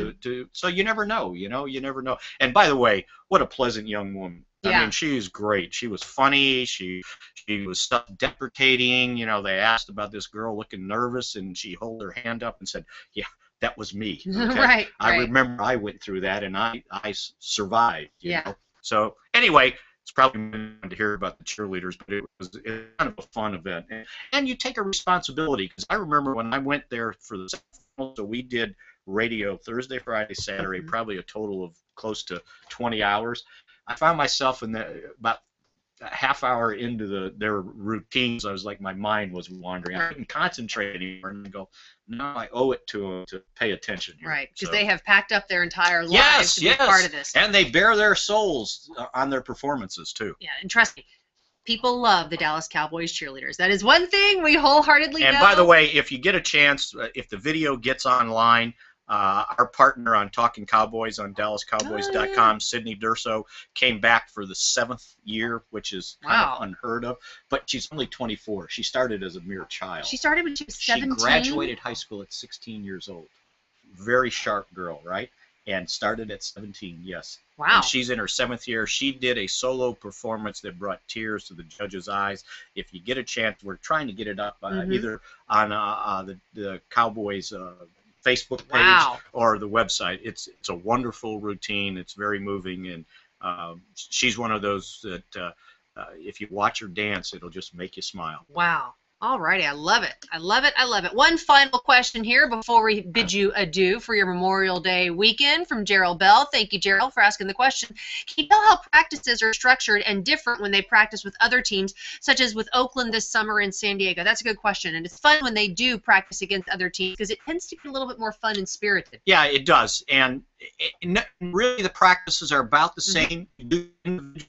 So you never know, you never know. And by the way, what a pleasant young woman. I mean, she is great. She was funny. She was self-deprecating. They asked about this girl looking nervous, and she held her hand up and said, "Yeah, that was me." Okay? I remember I went through that, and I survived. You know? So anyway, it's probably fun to hear about the cheerleaders, but it was kind of a fun event. And you take a responsibility, because I remember when I went there for the final, so we did radio Thursday, Friday, Saturday, probably a total of close to 20 hours. I found myself about a half hour into their routines. I was like, my mind was wandering. I couldn't concentrate anymore. And I go, no, I owe it to them to pay attention here. Right, because they have packed up their entire lives to be part of this. And they bear their souls on their performances, too. Yeah, and trust me, people love the Dallas Cowboys cheerleaders. That is one thing we wholeheartedly know. And by the way, if you get a chance, if the video gets online, our partner on Talking Cowboys on DallasCowboys.com, Sydney Durso, came back for the 7th year, which is kind of unheard of. But she's only 24. She started as a mere child. She started when she was 17? She graduated high school at 16 years old. Very sharp girl, right? And started at 17, yes. Wow. And she's in her 7th year. She did a solo performance that brought tears to the judges' eyes. If you get a chance, we're trying to get it up either on the Cowboys Facebook page or the website. It's a wonderful routine. It's very moving, and she's one of those that if you watch her dance, it'll just make you smile. Wow. All righty. I love it. I love it. I love it. One final question here before we bid you adieu for your Memorial Day weekend from Gerald Bell. Thank you, Gerald, for asking the question. Can you tell how practices are structured and different when they practice with other teams, such as with Oakland this summer and San Diego? That's a good question. And it's fun when they do practice against other teams because it tends to be a little bit more fun and spirited. Yeah, it does. And really the practices are about the same. And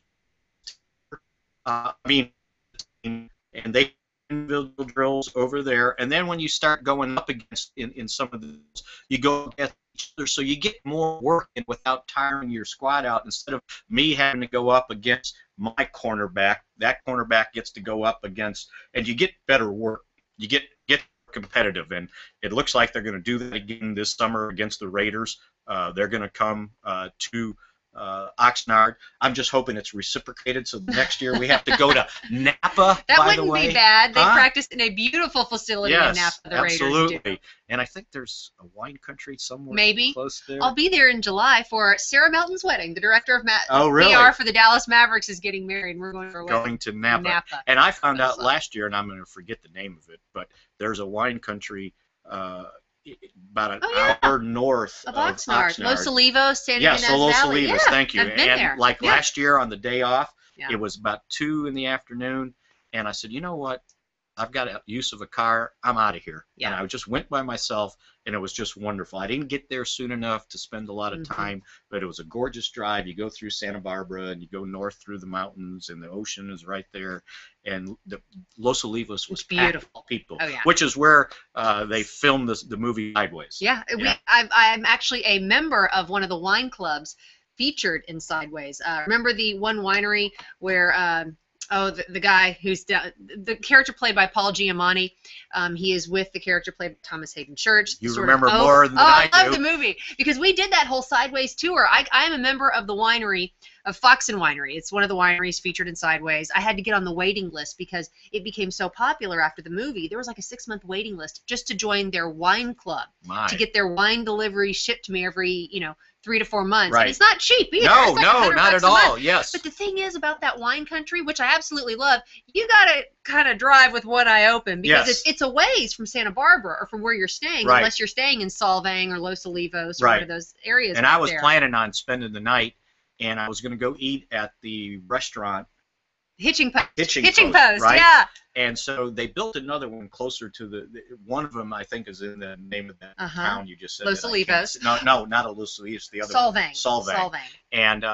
they individual drills over there, and then when you start going up against in some of those, you go against each other, so you get more work in without tiring your squad out. Instead of me having to go up against my cornerback, that cornerback gets to go up against, and you get better work. You get competitive, and it looks like they're going to do that again this summer against the Raiders. They're going to come to Oxnard. I'm just hoping it's reciprocated, so next year we have to go to Napa. That wouldn't be bad. They practiced in a beautiful facility in Napa. The absolutely. Raiders do. And I think there's a wine country somewhere close there. I'll be there in July for Sarah Melton's wedding. The director of really? PR for the Dallas Mavericks is getting married, and we're going for a wedding. Going to Napa. And I found out last year, and I'm going to forget the name of it, but there's a wine country about an hour north of Oxnard. Los Olivos, San Los Valley. Olivos, thank you. I've been there. Like last year on the day off, it was about 2 in the afternoon, and I said, you know what? I've got a use of a car. I'm out of here. Yeah. And I just went by myself, and it was just wonderful. I didn't get there soon enough to spend a lot of time, but it was a gorgeous drive. You go through Santa Barbara, and you go north through the mountains, and the ocean is right there. And the Los Olivos was beautiful people, which is where they filmed the movie Sideways. Yeah, I'm actually a member of one of the wine clubs featured in Sideways. Remember the one winery where the guy who's the character played by Paul Giamatti, he is with the character played by Thomas Hayden Church. You remember more than I do. I love the movie because we did that whole Sideways tour. I am a member of the winery of Foxen Winery. It's one of the wineries featured in Sideways. I had to get on the waiting list because it became so popular after the movie. There was like a 6-month waiting list just to join their wine club, to get their wine delivery shipped to me every 3 to 4 months. Right. And it's not cheap either. No, like not at all. Yes. But the thing is about that wine country, which I absolutely love, you got to kind of drive with one eye open because it's a ways from Santa Barbara or from where you're staying, unless you're staying in Solvang or Los Olivos or one of those areas. And I was planning on spending the night, and I was going to go eat at the restaurant Hitching post. Hitching post, right? Yeah. And so they built another one closer to one of them, I think, is in the name of that town you just said. Los Olivos. No, not a Los Olivos. The other Solvang. Solvang. And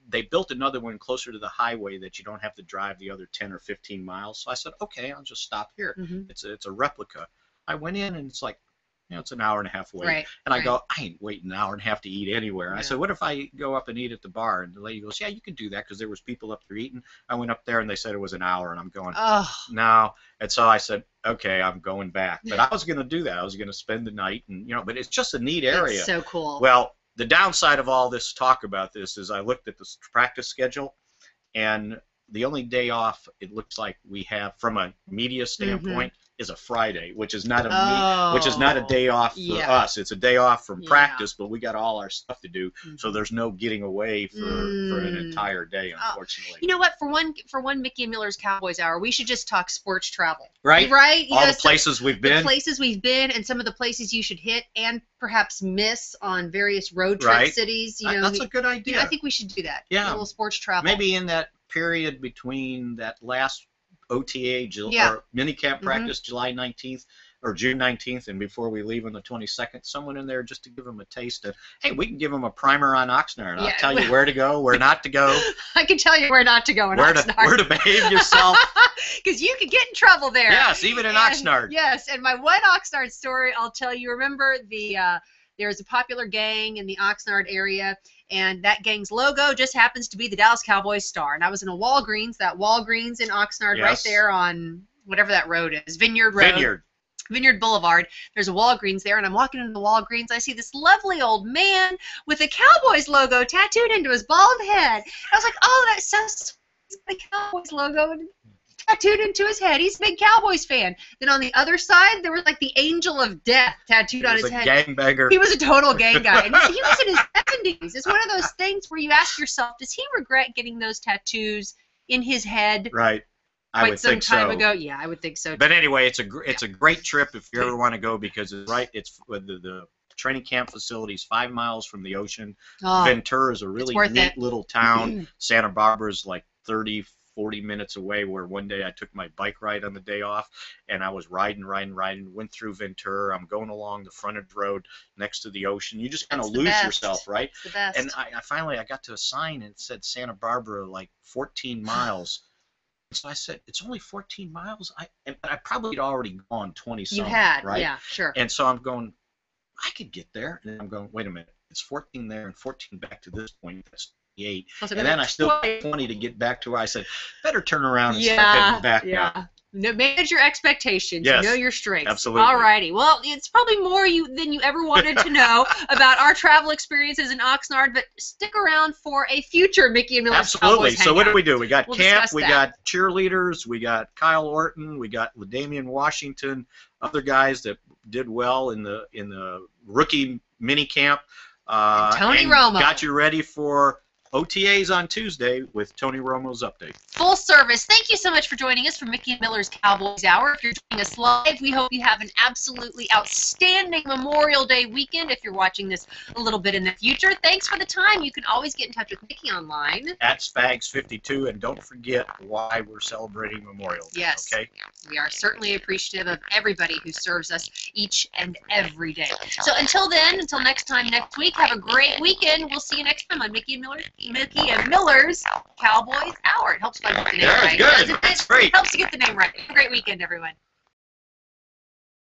they built another one closer to the highway that you don't have to drive the other 10 or 15 miles. So I said, okay, I'll just stop here. It's a replica. I went in, and it's like, it's an hour and a half wait. Right, and I go, I ain't waiting an hour and a half to eat anywhere. And I said, what if I go up and eat at the bar? And the lady goes, yeah, you can do that, because there was people up there eating. I went up there, and they said it was an hour, and I'm going, no. And so I said, okay, I'm going back. But I was going to do that. I was going to spend the night, and but it's just a neat area. It's so cool. Well, the downside of all this talk about this is I looked at the practice schedule, and the only day off it looks like we have from a media standpoint is a Friday, which is not a day off for us. It's a day off from practice, but we got all our stuff to do, so there's no getting away for an entire day, unfortunately. You know what? For one Mickey and Miller's Cowboys Hour, we should just talk sports travel. Right? Right? All the places we've been. The places we've been, and some of the places you should hit and perhaps miss on various road trip cities. That's a good idea. I think we should do that. Yeah. A little sports travel. Maybe in that period between that last OTA or minicamp practice, July 19th or June 19th, and before we leave on the 22nd, someone in there just to give them a taste of, hey, we can give them a primer on Oxnard. I'll tell you where to go, where not to go. I can tell you where not to go in Oxnard. Where to behave yourself. Because you could get in trouble there. Yes, even in Oxnard. Yes, and my one Oxnard story, I'll tell you. Remember there's a popular gang in the Oxnard area, and that gang's logo just happens to be the Dallas Cowboys star. And I was in a Walgreens, that Walgreens in Oxnard, right there on whatever that road is, Vineyard Road. Vineyard Boulevard. There's a Walgreens there, and I'm walking into the Walgreens. I see this lovely old man with a Cowboys logo tattooed into his bald head. I was like, oh, that's so sweet. The Cowboys logo tattooed into his head. He's a big Cowboys fan. Then on the other side, there was like the Angel of Death tattooed on his head. Gangbanger. He was a total gang guy. And he was in his 70s. It's one of those things where you ask yourself, does he regret getting those tattoos in his head? Right. I would think so. Quite some time ago. Yeah, I would think so. But anyway, it's a great trip if you ever want to go, because it's the training camp facility is 5 miles from the ocean. Ventura is a really neat little town. Santa Barbara is like 30, 40 minutes away, where one day I took my bike ride on the day off, and I was riding, went through Ventura. I'm going along the frontage road next to the ocean. You just kind of lose yourself, right? It's the best. And I finally got to a sign, and it said Santa Barbara, like 14 miles. So I said, it's only 14 miles? But I probably had already gone 20-something, You had, right? yeah, sure. And so I'm going, I could get there. And I'm going, wait a minute. It's 14 there and 14 back to this point. That's 28. And then I still have 20 to get back to where I said, better turn around and start getting back up. No, manage your expectations. Yes, know your strengths. Absolutely. All righty. Well, it's probably more than you ever wanted to know about our travel experiences in Oxnard, but stick around for a future Mickey and Miller's Absolutely. Cowboys So what hangout. do? We got camp, we got cheerleaders, we got Kyle Orton, we got LDamian Washington, other guys that did well in the rookie mini camp. Tony Romo. Got you ready for OTAs on Tuesday with Tony Romo's update. Full service. Thank you so much for joining us for Mickey and Miller's Cowboys Hour. If you're joining us live, we hope you have an absolutely outstanding Memorial Day weekend if you're watching this a little bit in the future. Thanks for the time. You can always get in touch with Mickey online. At Spags52, and don't forget why we're celebrating Memorial Day. Yes. Okay? We are certainly appreciative of everybody who serves us each and every day. So until then, until next time next week, have a great weekend. We'll see you next time on Mickey and Miller's Cowboys Hour. It helps if I get the name right. Good. That's great. It helps to get the name right. Have a great weekend, everyone.